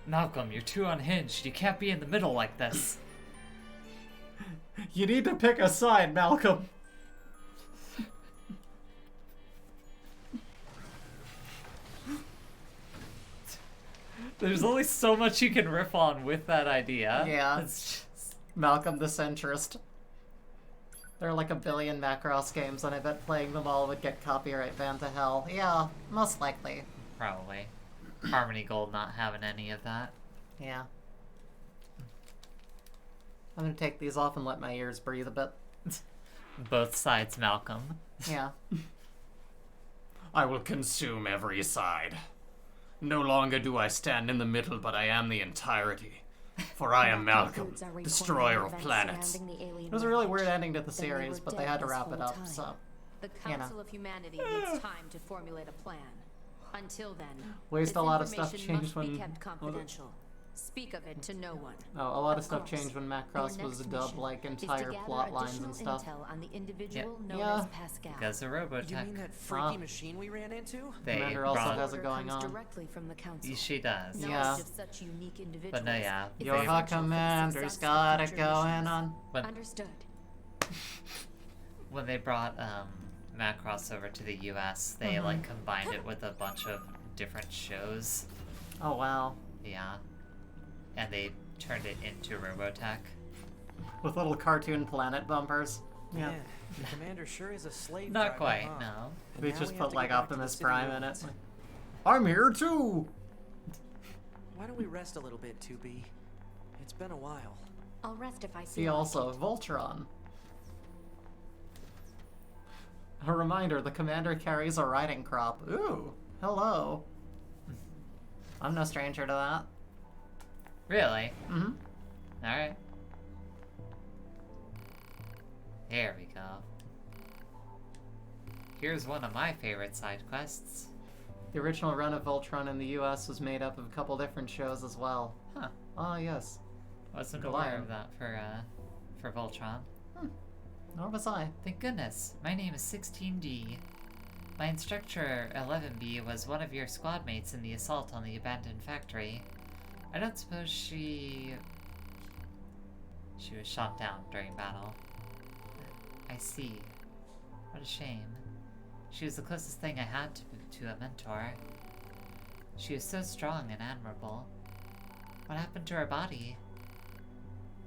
Malcolm, you're too unhinged. You can't be in the middle like this. You need to pick a side, Malcolm. There's only so much you can riff on with that idea. Yeah. It's just... Malcolm the centrist. There are like 1 billion Macross games, and I bet playing them all would get copyright banned to hell. Yeah, most likely. Probably. Harmony Gold not having any of that. Yeah. I'm gonna take these off and let my ears breathe a bit. Both sides, Malcolm. Yeah. I will consume every side. No longer do I stand in the middle, but I am the entirety. For I am Malcolm, destroyer of planets. It was a really weird ending to the series, but they had to wrap it up, so... The Council of Humanity needs time to formulate a plan. Until then, Waste a lot of stuff information changed must be when... kept confidential. Speak of it to no one. Oh, a lot of stuff changed when Macross was dubbed, like, entire plot lines and stuff. On the individual known Yeah. as Pascal. Because the Robotech. You mean that freaky machine we ran into? Commander also has it going on. Directly from the council. She does. Yeah. Of such unique individuals. But no, yeah. Your commander's got it going on. Understood. When they brought Macross over to the US, they like combined it with a bunch of different shows. Oh wow. Yeah. And they turned it into Robotech. With little cartoon planet bumpers. Yeah. Man, the commander sure is a slave Not driver, quite, huh? no. And They now just we have put to like go back to the Optimus city Prime in ruins. it. I'm here too! Why don't we rest a little bit, 2B? It's been a while. I'll rest if I see. See also Voltron. A reminder, the commander carries a riding crop. Ooh, hello. I'm no stranger to that. Really? Mm-hmm. Alright. Here we go. Here's one of my favorite side quests. The original run of Voltron in the US was made up of a couple different shows as well. Huh. Oh, yes. Wasn't Goliath. aware of that for Voltron. Nor was I. Thank goodness. My name is 16D. My instructor, 11B, was one of your squad mates in the assault on the abandoned factory. I don't suppose she was shot down during battle. I see. What a shame. She was the closest thing I had to a mentor. She was so strong and admirable. What happened to her body?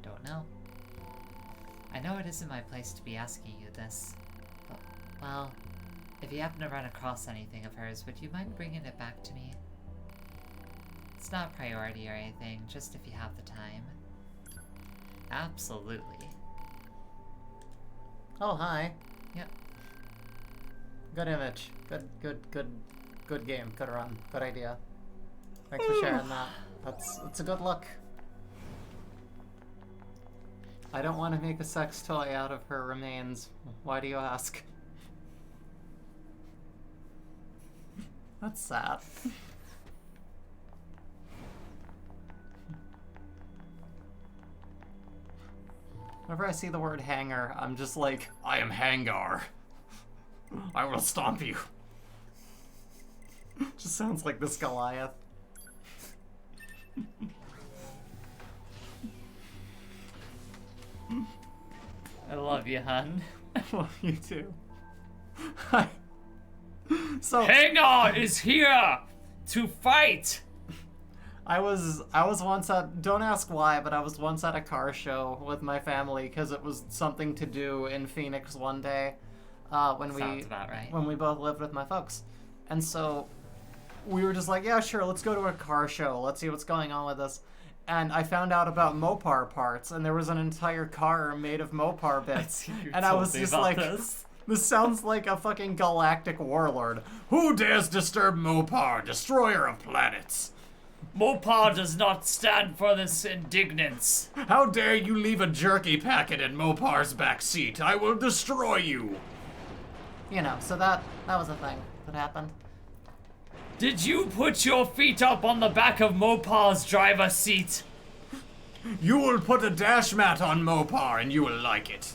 Don't know. I know it isn't my place to be asking you this, but, well, if you happen to run across anything of hers, would you mind bringing it back to me? It's not a priority or anything, just if you have the time. Absolutely. Oh, hi. Yep. Good image. Good game. Good run. Good idea. Thanks for sharing that. It's a good look. I don't want to make a sex toy out of her remains. Why do you ask? That's sad. Whenever I see the word hanger, I'm just like, I am Hangar. I will stomp you. just sounds like this Goliath. I love you, hun. I love you too. So Hanger is here to fight. I was once at, don't ask why, but I was once at a car show with my family because it was something to do in Phoenix one day. Sounds about right. when we both lived with my folks. And so we were just like, yeah, sure, let's go to a car show. Let's see what's going on with this. And I found out about Mopar parts, and there was an entire car made of Mopar bits. And I was just like, this sounds like a fucking galactic warlord. Who dares disturb Mopar, destroyer of planets? Mopar does not stand for this indignance. How dare you leave a jerky packet in Mopar's back seat? I will destroy you. You know, so that was a thing that happened. Did you put your feet up on the back of Mopar's driver's seat? You will put a dash mat on Mopar and you will like it.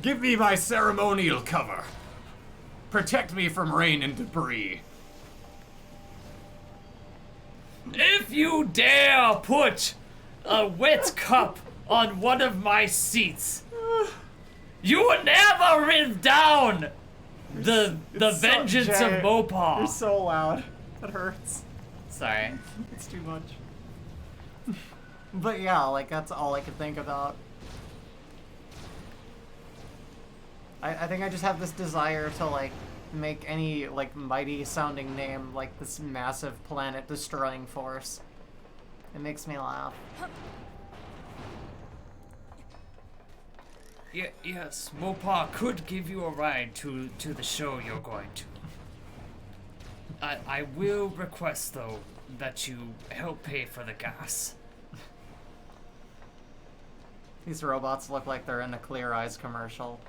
Give me my ceremonial cover. Protect me from rain and debris. If you dare put a wet cup on one of my seats, you will never live down the vengeance of Mopar. You're so loud. It hurts. Sorry. It's too much. But yeah, like, that's all I could think about. I think I just have this desire to, like, make any, like, mighty sounding name like this massive planet destroying force. It makes me laugh. Yes, Mopar could give you a ride to the show you're going to. I will request, though, that you help pay for the gas. These robots look like they're in a Clear Eyes commercial.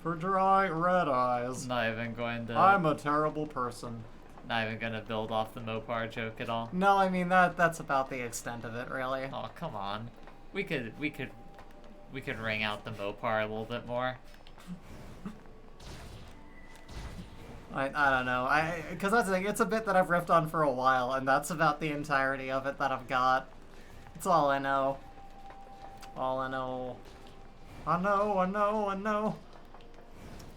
For dry red eyes. Not even going to... I'm a terrible person. Not even gonna build off the Mopar joke at all. No, I mean, that's about the extent of it, really. Oh, come on. We could ring out the Mopar a little bit more. I don't know. Because that's the thing, it's a bit that I've riffed on for a while, and that's about the entirety of it that I've got. It's all I know. All I know. I know.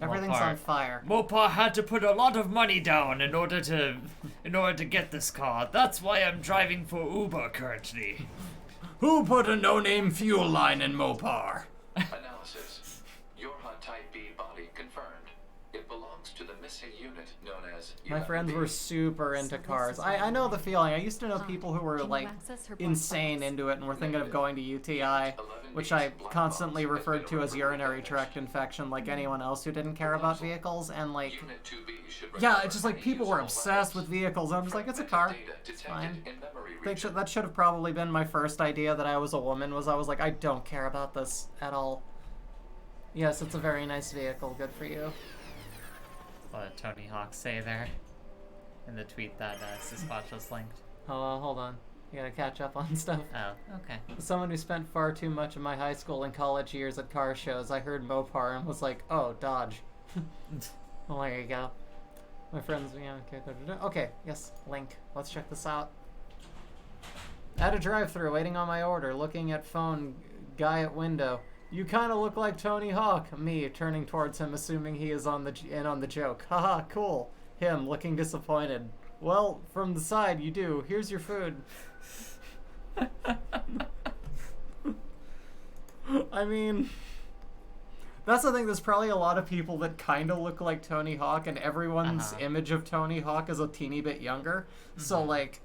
Everything's on fire. Mopar had to put a lot of money down in order to get this car. That's why I'm driving for Uber currently. Who put a no-name fuel line in Mopar? Analysis. Eoghan Type B body confirmed. It belongs to the missing unit known as... My friends were super into cars. I know the feeling. I used to know people who were, like, insane into it and were thinking of going to UTI, which I constantly referred to as urinary tract infection, like anyone else who didn't care about vehicles, and, like... Yeah, it's just like people were obsessed with vehicles, and I'm just like, it's a car. It's fine. That should have probably been my first idea that I was a woman, was I was like, I don't care about this at all. Yes, it's a very nice vehicle. Good for you. What did Tony Hawk say there? In the tweet that Sisquatch just linked. Oh, hold on. You gotta catch up on stuff. Oh, okay. As someone who spent far too much of my high school and college years at car shows, I heard Mopar and was like, oh, Dodge. Well, there you go. My friends, yeah, okay. Okay, yes, link. Let's check this out. At a drive-thru, waiting on my order, looking at phone, guy at window. You kind of look like Tony Hawk. Me, turning towards him, assuming he is in on the joke. Haha, cool. Him, looking disappointed. Well, from the side, you do. Here's your food. I mean, that's the thing. There's probably a lot of people that kind of look like Tony Hawk, and everyone's image of Tony Hawk is a teeny bit younger. So, like,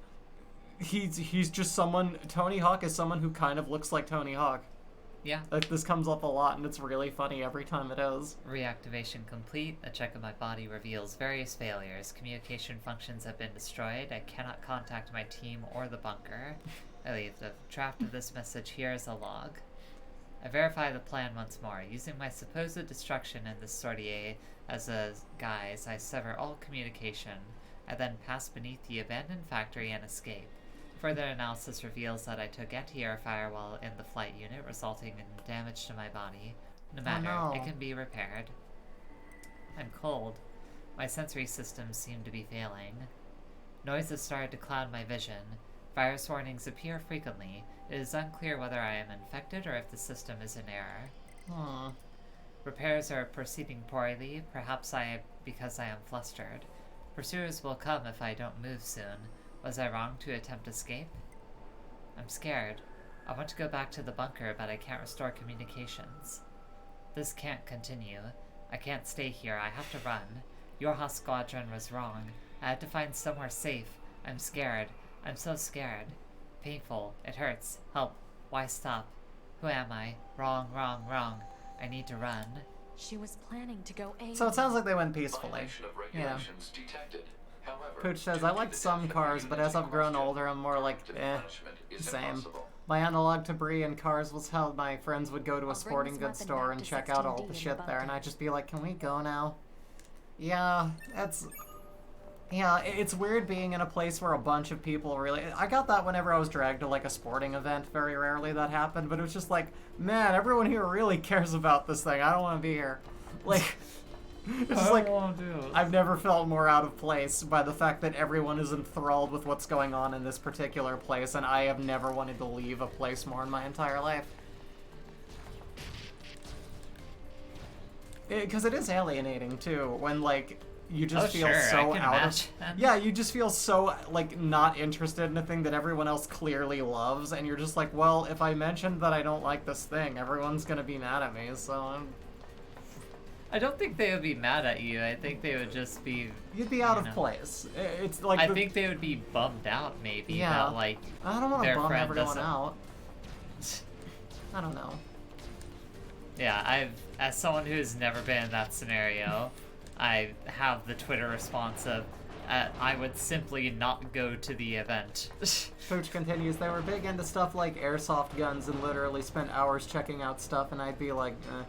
he's just someone... Tony Hawk is someone who kind of looks like Tony Hawk. Yeah. Like, this comes up a lot, and it's really funny every time it is. Reactivation complete. A check of my body reveals various failures. Communication functions have been destroyed. I cannot contact my team or the bunker. I leave the draft of this message here as a log. I verify the plan once more. Using my supposed destruction in this sortie as a guise, I sever all communication. I then pass beneath the abandoned factory and escape. Further analysis reveals that I took anti-air fire while in the flight unit, resulting in damage to my body. No matter, it can be repaired. I'm cold. My sensory systems seem to be failing. Noises started to cloud my vision. Virus warnings appear frequently. It is unclear whether I am infected or if the system is in error. Aww. Repairs are proceeding poorly, perhaps because I am flustered. Pursuers will come if I don't move soon. Was I wrong to attempt escape? I'm scared. I want to go back to the bunker, but I can't restore communications. This can't continue. I can't stay here. I have to run. Yorha Squadron was wrong. I have to find somewhere safe. I'm scared. I'm so scared. Painful. It hurts. Help. Why stop? Who am I? Wrong, wrong, wrong. I need to run. She was planning to go A. So it sounds like they went peacefully. Violation of regulations detected. However, Pooch says, due I to like the some depth of cars, but as units I've grown in question, older, I'm more like, punishment is same. impossible. My analog debris in cars was how my friends would go to a sporting goods store and check out all the shit there, and I'd just be like, can we go now? Yeah, it's weird being in a place where a bunch of people really... I got that whenever I was dragged to, like, a sporting event. Very rarely that happened, but it was just like, man, everyone here really cares about this thing. I don't want to be here. Like... It's just like, I've never felt more out of place by the fact that everyone is enthralled with what's going on in this particular place, and I have never wanted to leave a place more in my entire life. Because it is alienating, too, when, like, you just feel so out of... Yeah, you just feel so, like, not interested in a thing that everyone else clearly loves, and you're just like, well, if I mentioned that I don't like this thing, everyone's gonna be mad at me, so... I don't think they would be mad at you. I think they would just be... You'd be out of place. It's like... I think they would be bummed out, maybe, yeah. that, like, I don't want to bum everyone doesn't... out. I don't know. Yeah, as someone who's never been in that scenario, I have the Twitter response of, I would simply not go to the event. Pooch continues, they were big into stuff like airsoft guns and literally spent hours checking out stuff, and I'd be like, eh.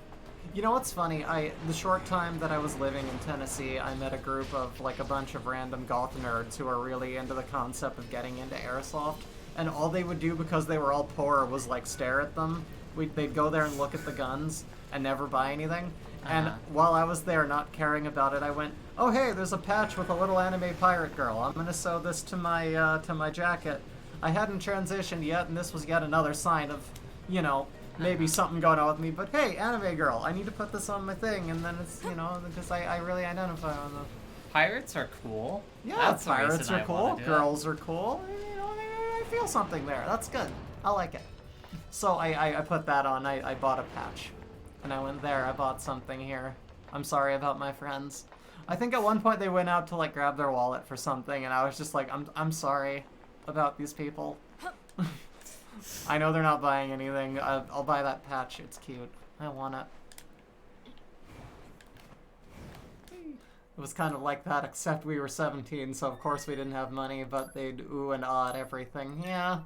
You know what's funny? The short time that I was living in Tennessee, I met a group of, like, a bunch of random goth nerds who are really into the concept of getting into airsoft, and all they would do because they were all poor was, like, stare at them. They'd go there and look at the guns and never buy anything. And while I was there not caring about it, I went, oh hey, there's a patch with a little anime pirate girl. I'm gonna sew this to my jacket. I hadn't transitioned yet, and this was yet another sign of, you know, maybe something going on with me, but hey, anime girl, I need to put this on my thing, and then it's, you know, because I really identify with them. Pirates are cool. Yeah, that's pirates are cool, girls are cool, you know, I feel something there, that's good, I like it. So I put that on, I bought a patch, and I went there, I bought something here. I'm sorry about my friends. I think at one point they went out to, like, grab their wallet for something, and I was just like, I'm sorry about these people. I know they're not buying anything. I'll buy that patch. It's cute. I want it. It was kind of like that, except we were 17, so of course we didn't have money, but they'd ooh and ah at everything. Yeah.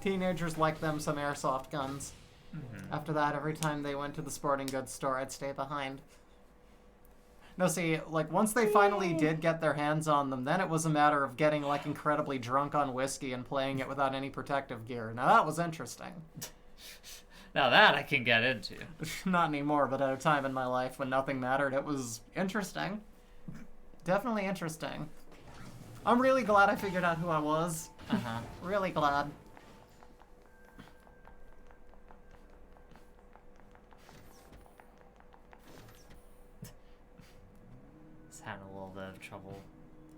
Teenagers like them some airsoft guns. After that, every time they went to the sporting goods store, I'd stay behind. No, see, like, once they finally did get their hands on them, then it was a matter of getting, like, incredibly drunk on whiskey and playing it without any protective gear. Now, that was interesting. Now that I can get into. Not anymore, but at a time in my life when nothing mattered, it was interesting. Definitely interesting. I'm really glad I figured out who I was. Really glad. Having a little bit of trouble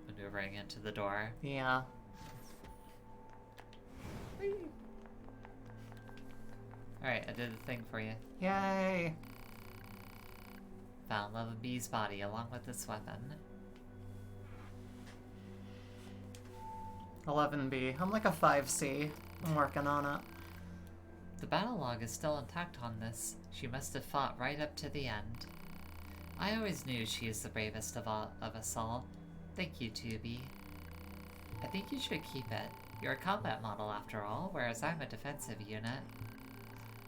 maneuvering into the door. Yeah. Alright, I did the thing for you. Yay! Found 11B's body along with this weapon. 11B. I'm like a 5C. I'm working on it. The battle log is still intact on this. She must have fought right up to the end. I always knew she is the bravest of us all. Thank you, 2B. I think you should keep it. You're a combat model after all, whereas I'm a defensive unit.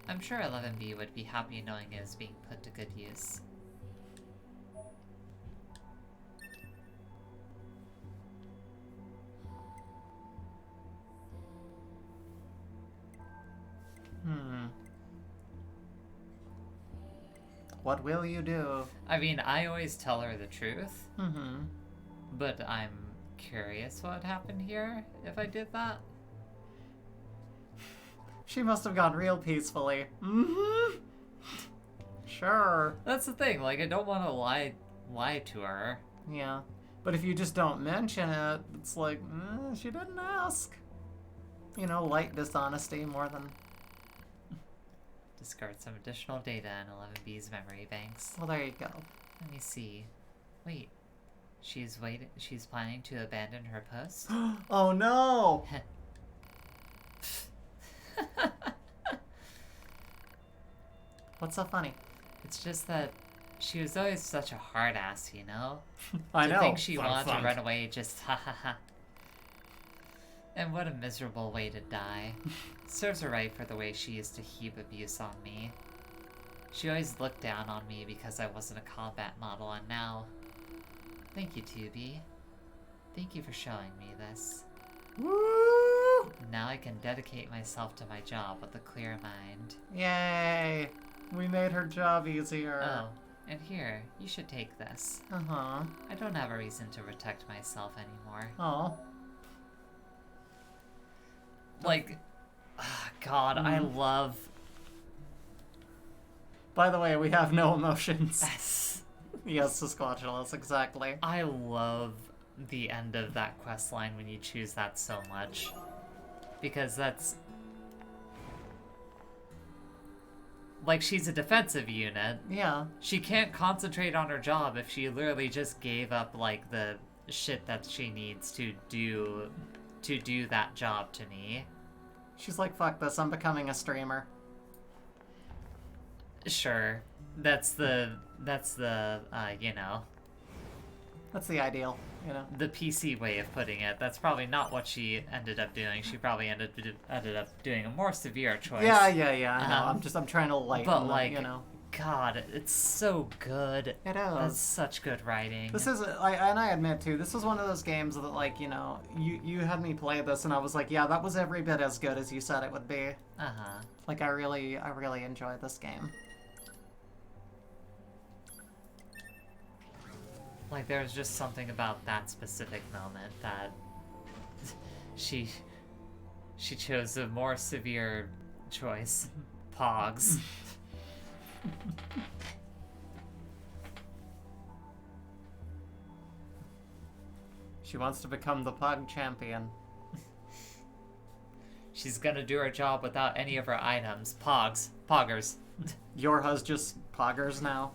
I'm sure 11B would be happy knowing it is being put to good use. What will you do? I mean, I always tell her the truth. But I'm curious what happened here if I did that. She must have gone real peacefully. Sure. That's the thing, like, I don't want to lie to her. Yeah. But if you just don't mention it, it's like, she didn't ask. You know, light dishonesty more than... Discovered some additional data in 11B's memory banks. Well, there you go. Let me see. Wait. She's planning to abandon her post? Oh no! What's so funny? It's just that she was always such a hard ass, you know? I know. To think she Fun, wanted fun. to run away, just ha ha ha. And what a miserable way to die. Serves her right for the way she used to heap abuse on me. She always looked down on me because I wasn't a combat model, and now... Thank you, 2B. Thank you for showing me this. Woo! Now I can dedicate myself to my job with a clear mind. Yay! We made her job easier. Oh, and here, you should take this. Uh-huh. I don't have a reason to protect myself anymore. Oh. Like, God, I love... By the way, we have no emotions. Yes, Sasquatchulus, exactly. I love the end of that quest line when you choose that so much. Because that's... Like, she's a defensive unit. Yeah. She can't concentrate on her job if she literally just gave up, like, the shit that she needs to do that job to me. She's like, fuck this, I'm becoming a streamer. Sure. That's the, you know... That's the ideal, you know? The PC way of putting it. That's probably not what she ended up doing. She probably ended up doing a more severe choice. Yeah. I know. I'm trying to lighten but, like, you know? God, it's so good. It is. That's such good writing. This is, and I admit too, this was one of those games that, like, you know, you had me play this and I was like, yeah, that was every bit as good as you said it would be. Uh-huh. Like, I really enjoyed this game. Like, there's just something about that specific moment that she chose a more severe choice. Pogs. She wants to become the Pog champion. She's gonna do her job without any of her items. Pogs. Poggers. Yorha's just poggers now.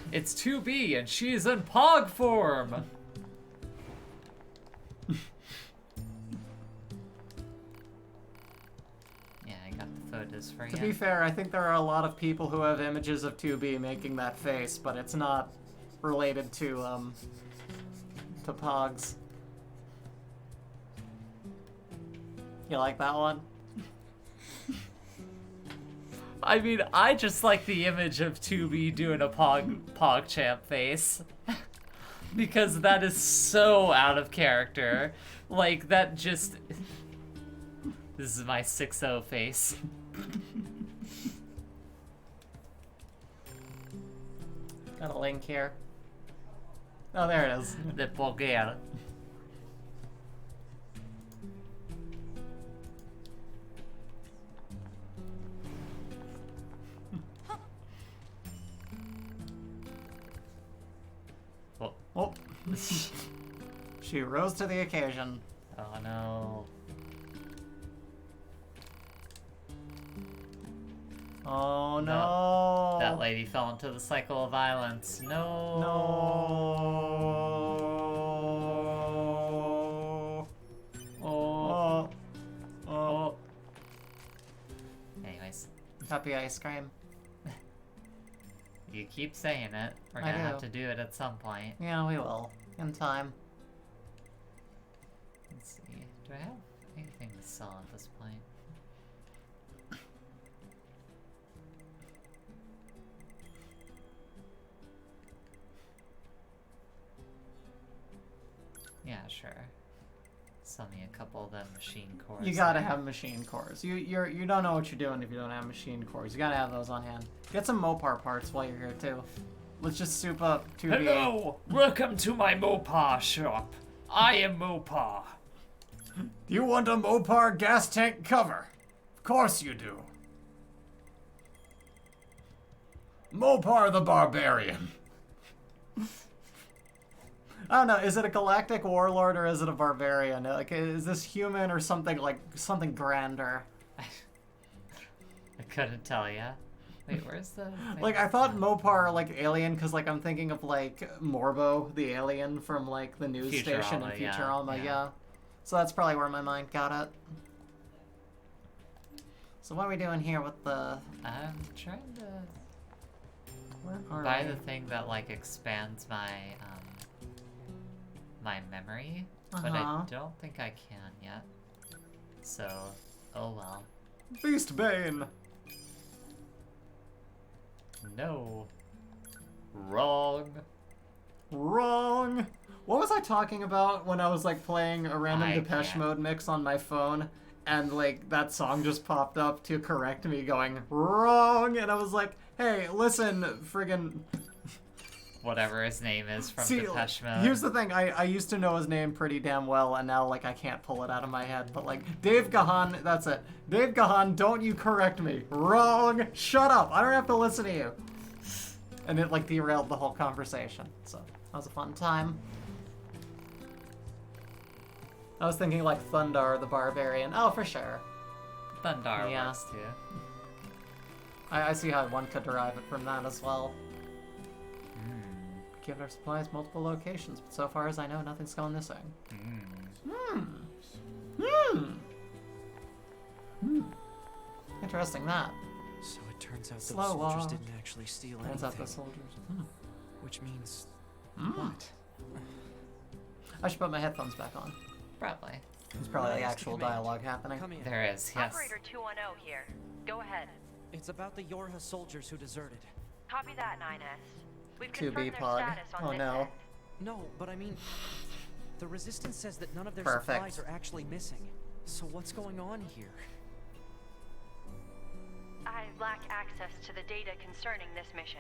It's 2B and she's in Pog form! Yeah, I got the photos for you. To be fair, I think there are a lot of people who have images of 2B making that face, but it's not related to Pogs. You like that one? I mean, I just like the image of 2B doing a PogChamp face. Because that is so out of character. Like, that just... This is my 6-0 face. Got a link here. Oh, there it is. The Poger. Oh. She rose to the occasion. Oh no. Oh no. That lady fell into the cycle of violence. No. No. Oh. Oh. Anyways. Happy ice cream. You keep saying it. We're gonna have to do it at some point. Yeah, we will. In time. Let's see. Do I have anything to sell at this point? Yeah, sure. Sell me a couple of them machine cores. You gotta have machine cores. You don't know what you're doing if you don't have machine cores. You gotta have those on hand. Get some Mopar parts while you're here too. Let's just soup up 2B. Hello! Welcome to my Mopar shop. I am Mopar. Do you want a Mopar gas tank cover? Of course you do. Mopar the Barbarian. I don't know, is it a galactic warlord or is it a barbarian? Like, is this human or something like, something grander? couldn't tell ya. Wait, where's the thing? Like, I thought Mopar, like, alien, because, like, I'm thinking of, like, Morbo, the alien from, like, the news station in Futurama, yeah. So that's probably where my mind got it. So what are we doing here with the... I'm trying to Where buy are the we? thing that, like, expands my, my memory, but I don't think I can yet. So, oh well. Beast Bane! No. Wrong. Wrong! What was I talking about when I was, like, playing a random Depeche Mode mix on my phone, and, like, that song just popped up to correct me going, wrong! And I was like, hey, listen, friggin'... Whatever his name is from See, Depeche Mode. here's the thing, I used to know his name pretty damn well, and now, like, I can't pull it out of my head, but, like, Dave Gahan, that's it. Dave Gahan, don't you correct me. Wrong! Shut up! I don't have to listen to you! And it, like, derailed the whole conversation, so that was a fun time. I was thinking, like, Thundar the Barbarian. Oh, for sure. Thundar Yeah. works, too. I see how one could derive it from that as well. Give our supplies multiple locations, but so far as I know, nothing's gone missing. Interesting that. So it turns out Slow those soldiers walk. didn't actually steal Turns anything. out the soldiers. Which means... What? I should put my headphones back on. Probably. There's probably May I like ask the actual command? dialogue happening. Come in. There is, yes. Operator 210 here. Go ahead. It's about the Yorha soldiers who deserted. Copy that, 9S. We've 2B confirmed their pod. status on Oh this no. end. No, but I mean... The Resistance says that none of their Perfect. supplies are actually missing. So what's going on here? I lack access to the data concerning this mission.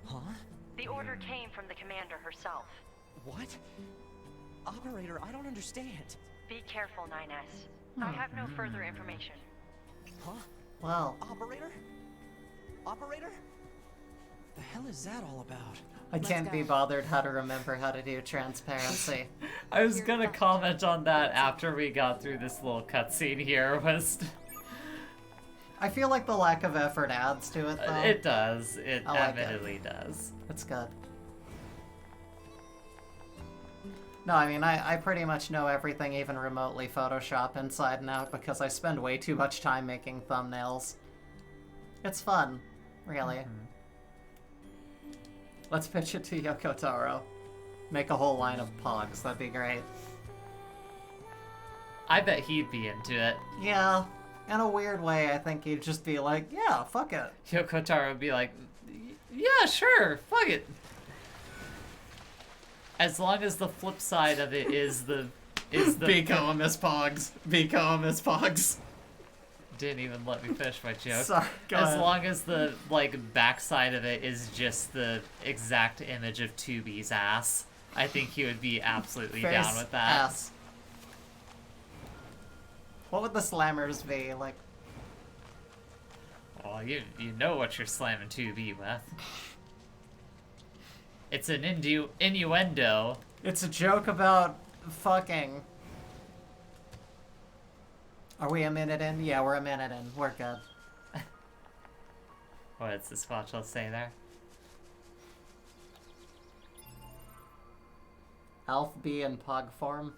Huh? The order came from the commander herself. What? Operator, I don't understand. Be careful, 9S. I have no further information. Huh? Well, Operator? Operator? The hell is that all about? I can't be bothered how to remember how to do transparency. I was gonna comment on that after we got through this little cutscene here. I feel like the lack of effort adds to it, though. It does. It I like admittedly does. That's good. No, I mean, I pretty much know everything even remotely Photoshop inside and out because I spend way too much time making thumbnails. It's fun, really. Let's pitch it to Yoko Taro. Make a whole line of pogs, that'd be great. I bet he'd be into it. Yeah, in a weird way, I think he'd just be like, yeah, fuck it. Yoko Taro would be like, yeah, sure, fuck it. As long as the flip side of it is the Be calm, Miss Pogs. Be calm, Miss Pogs. Didn't even let me finish my joke. Sorry, go as ahead. long as the backside of it is just the exact image of 2B's ass, I think he would be absolutely down Face, with that. ass. What would the slammers be like? Well, you know what you're slamming 2B with. It's an innuendo. It's a joke about fucking. Are we a minute in? Yeah, we're a minute in. We're good. What does this Squatchel say there? Alf B in Pog form.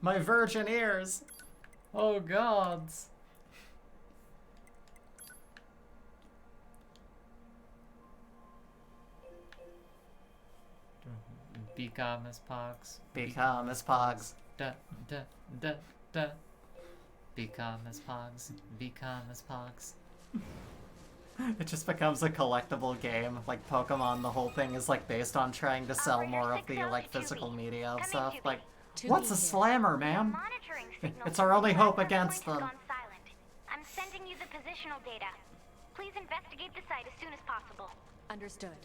My virgin ears. Oh gods. Be calm as pogs. Be calm as pogs. Da da da da. Be calm as pogs. Be calm as pogs. It just becomes a collectible game, like Pokemon. The whole thing is like based on trying to sell more of the like physical media of stuff. Like, what's a slammer, man? It's our only hope against them. I'm sending you the positional data. Please investigate the site as soon as possible. Understood.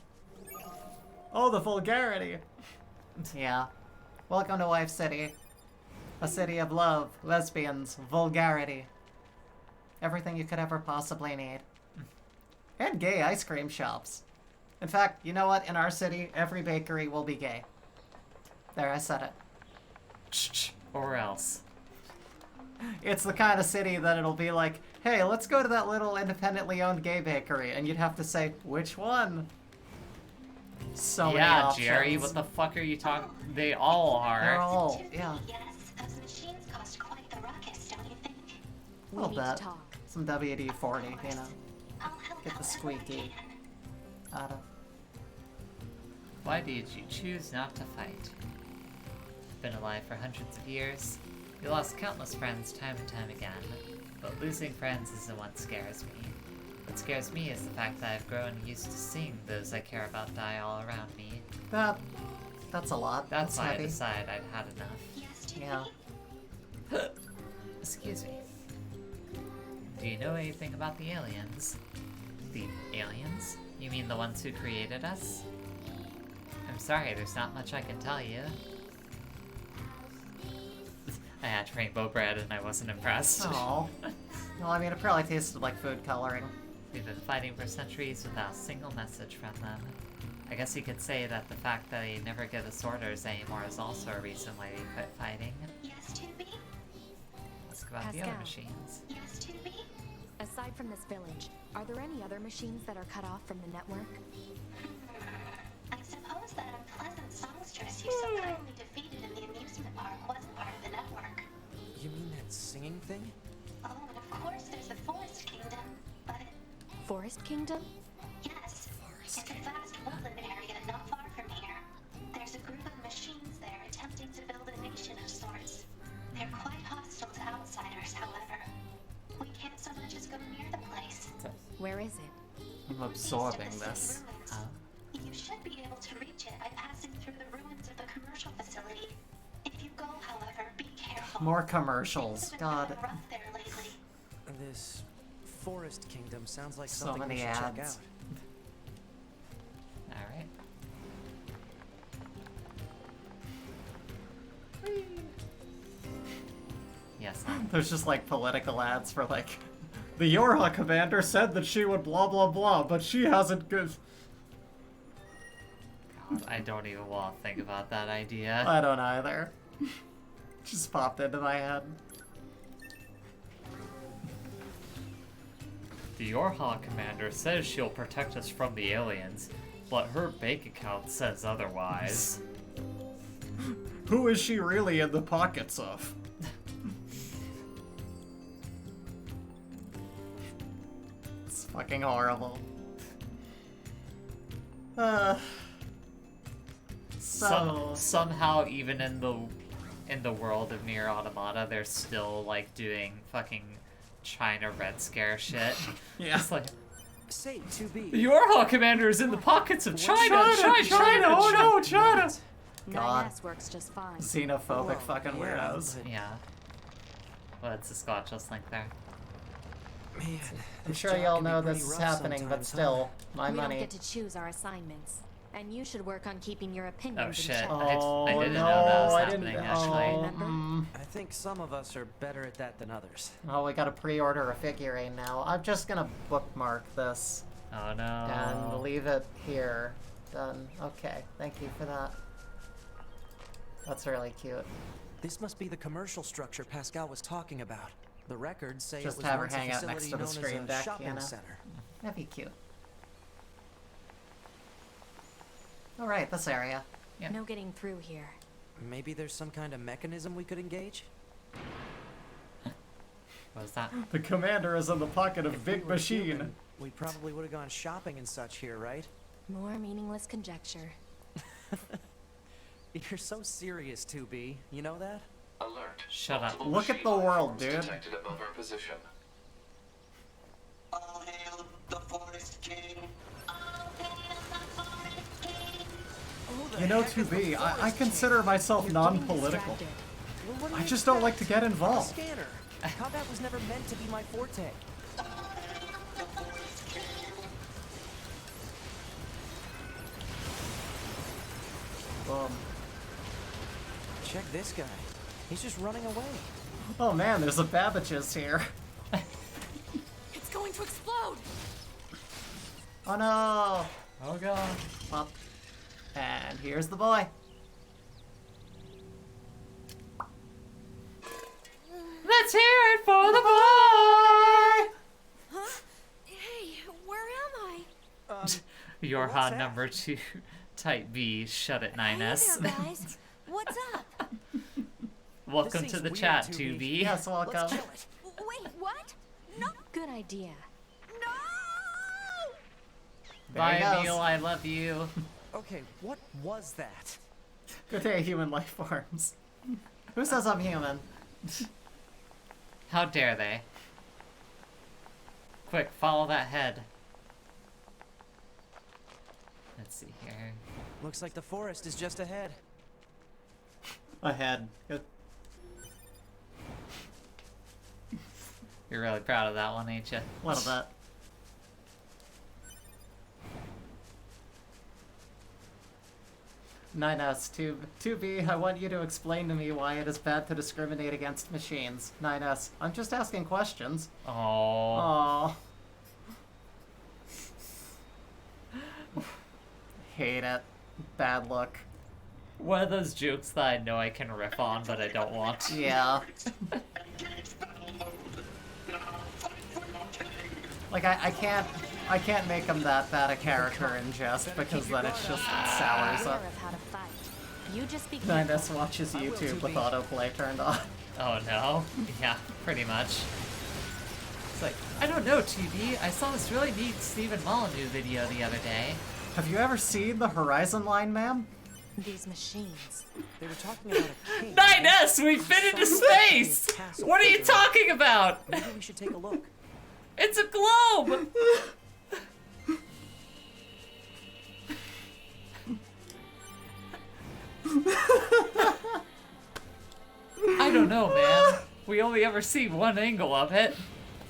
Oh, the vulgarity. Yeah. Welcome to Wife City. A city of love, lesbians, vulgarity. Everything you could ever possibly need. And gay ice cream shops. In fact, you know what? In our city, every bakery will be gay. There, I said it. Or else. It's the kind of city that it'll be like, hey, let's go to that little independently owned gay bakery, and you'd have to say, which one? So many options. Yeah, Jerry, what the fuck are you talking? They all are. They're all, yeah. Yes, those machines cost quite the ruckus, don't you think? A little bit. Some WD-40, you know. Get the squeaky out of. Why did you choose not to fight? Been alive for hundreds of years. You lost countless friends time and time again, but losing friends isn't what scares me. What scares me is the fact that I've grown used to seeing those I care about die all around me. That's a lot. That's why heavy. I decided I'd had enough. Yeah. Excuse me. Do you know anything about the aliens? The aliens? You mean the ones who created us? I'm sorry, there's not much I can tell you. I had rainbow bread and I wasn't impressed. Oh. Well, I mean, it probably tasted like food coloring. We've been fighting for centuries without a single message from them. I guess you could say that the fact that they never give us orders anymore is also a reason why we quit fighting. Yes, Tubi? Ask about the other machines. Yes, Tubi? Aside from this village, are there any other machines that are cut off from the network? I suppose that unpleasant songstress you so kindly defeated in the amusement park wasn't part of the network. You mean that singing thing? Oh, and of course there's the Forest Kingdom, but... Forest Kingdom? Yes. It's a vast woodland area not far from here. There's a group of machines there attempting to build a nation of sorts. They're quite hostile to outsiders, however. We can't so much as go near the place. Where is it? I'm absorbing this. You should be able to reach it by passing through the ruins of the commercial facility. If you go, however, be careful. More commercials. God. Rough there lately. This Forest Kingdom sounds like So something many we should check ads. out. Alright. Yes. There's just like political ads for like, the Yorha commander said that she would blah blah blah, but she hasn't good. God, I don't even want to think about that idea. I don't either. Just popped into my head. The Eoghan commander says she'll protect us from the aliens, but her bank account says otherwise. Who is she really in the pockets of? It's fucking horrible. Somehow, even in the world of Nier Automata, they're still like doing fucking China Red Scare shit. Yeah. It's like, say to be. the Eoghan commander is in the pockets of China. China. Oh no, China! God. Works just fine. Xenophobic fucking weirdos. Yeah. Well, it's a Scotch just link there. Man, I'm sure y'all know this is happening, but still, my we money. don't get to choose our assignments, and you should work on keeping your opinions Oh in shit! check. I didn't know no, that was I happening. didn't. Actually, Oh, I think some of us are better at that than others. Oh, we gotta pre-order a figurine now. I'm just gonna bookmark this. Oh no. And leave it here. Done. Okay, thank you for that. That's really cute. This must be the commercial structure Pascal was talking about. The records say Just it was have her once a hang out next facility to the known stream as a deck, shopping you know? center. That'd be cute. Alright, this area. Yeah. No getting through here. Maybe there's some kind of mechanism we could engage? What was that? The commander is in the pocket of If Big we were Machine. human, we probably would have gone shopping and such here, right? More meaningless conjecture. You're so serious, 2B. You know that? Alert. Shut up. Multiple Look at machine the life world, forms dude. Detected above our position. All hail the Forest King. All hail the Forest King. You know, 2B, I consider myself non-political. Well, what do I you just don't like expect? to get I'm a involved. scanner. Combat was never meant to be my forte. The Forest King. Check this guy. He's just running away. Oh man, there's a Babbage's here. It's going to explode! Oh no! Oh god. Well, and here's the boy. Let's hear it for the boy! Huh? Hey, where am I? Eoghan number 2, type B, shut it 9S. Hey there, guys. What's up? Welcome to the chat, 2B. Yes, welcome. Wait, what? No. Good idea. No! Bye, There he Neil, goes. I love you. Okay, what was that? Good day, human life forms. Who says I'm human? How dare they? Quick, follow that head. Let's see here. Looks like the forest is just ahead. Ahead. Good. You're really proud of that one, ain't you? A little bit. Nine S 2B, I want you to explain to me why it is bad to discriminate against machines. 9S, I'm just asking questions. Oh. Hate it. Bad look. One of those jokes that I know I can riff on, but I don't want to. Yeah. Like, I can't make him that bad a character in jest, because then it's just, it sours up. Aware of how to fight. You just be 9S watches YouTube with autoplay turned on. Oh no? Yeah, pretty much. It's like, I don't know, TV. I saw this really neat Stephen Molyneux video the other day. Have you ever seen the Horizon line, ma'am? These machines. They were talking about a king. 9S, we fit into space! What are you talking about? Maybe we should take a look. It's a globe! I don't know, man. We only ever see one angle of it.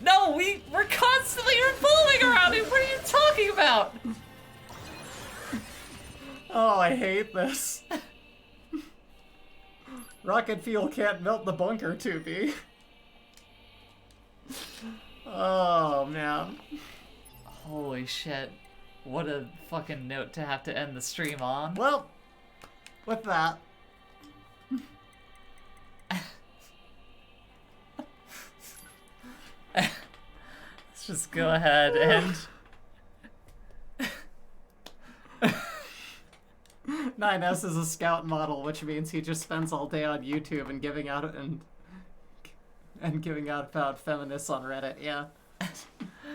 No, we're constantly revolving around it! What are you talking about? Oh, I hate this. Rocket fuel can't melt the bunker, 2B. Oh, man. Holy shit. What a fucking note to have to end the stream on. Well, with that. Let's just go ahead and... 9S is a scout model, which means he just spends all day on YouTube and giving out about feminists on Reddit, yeah.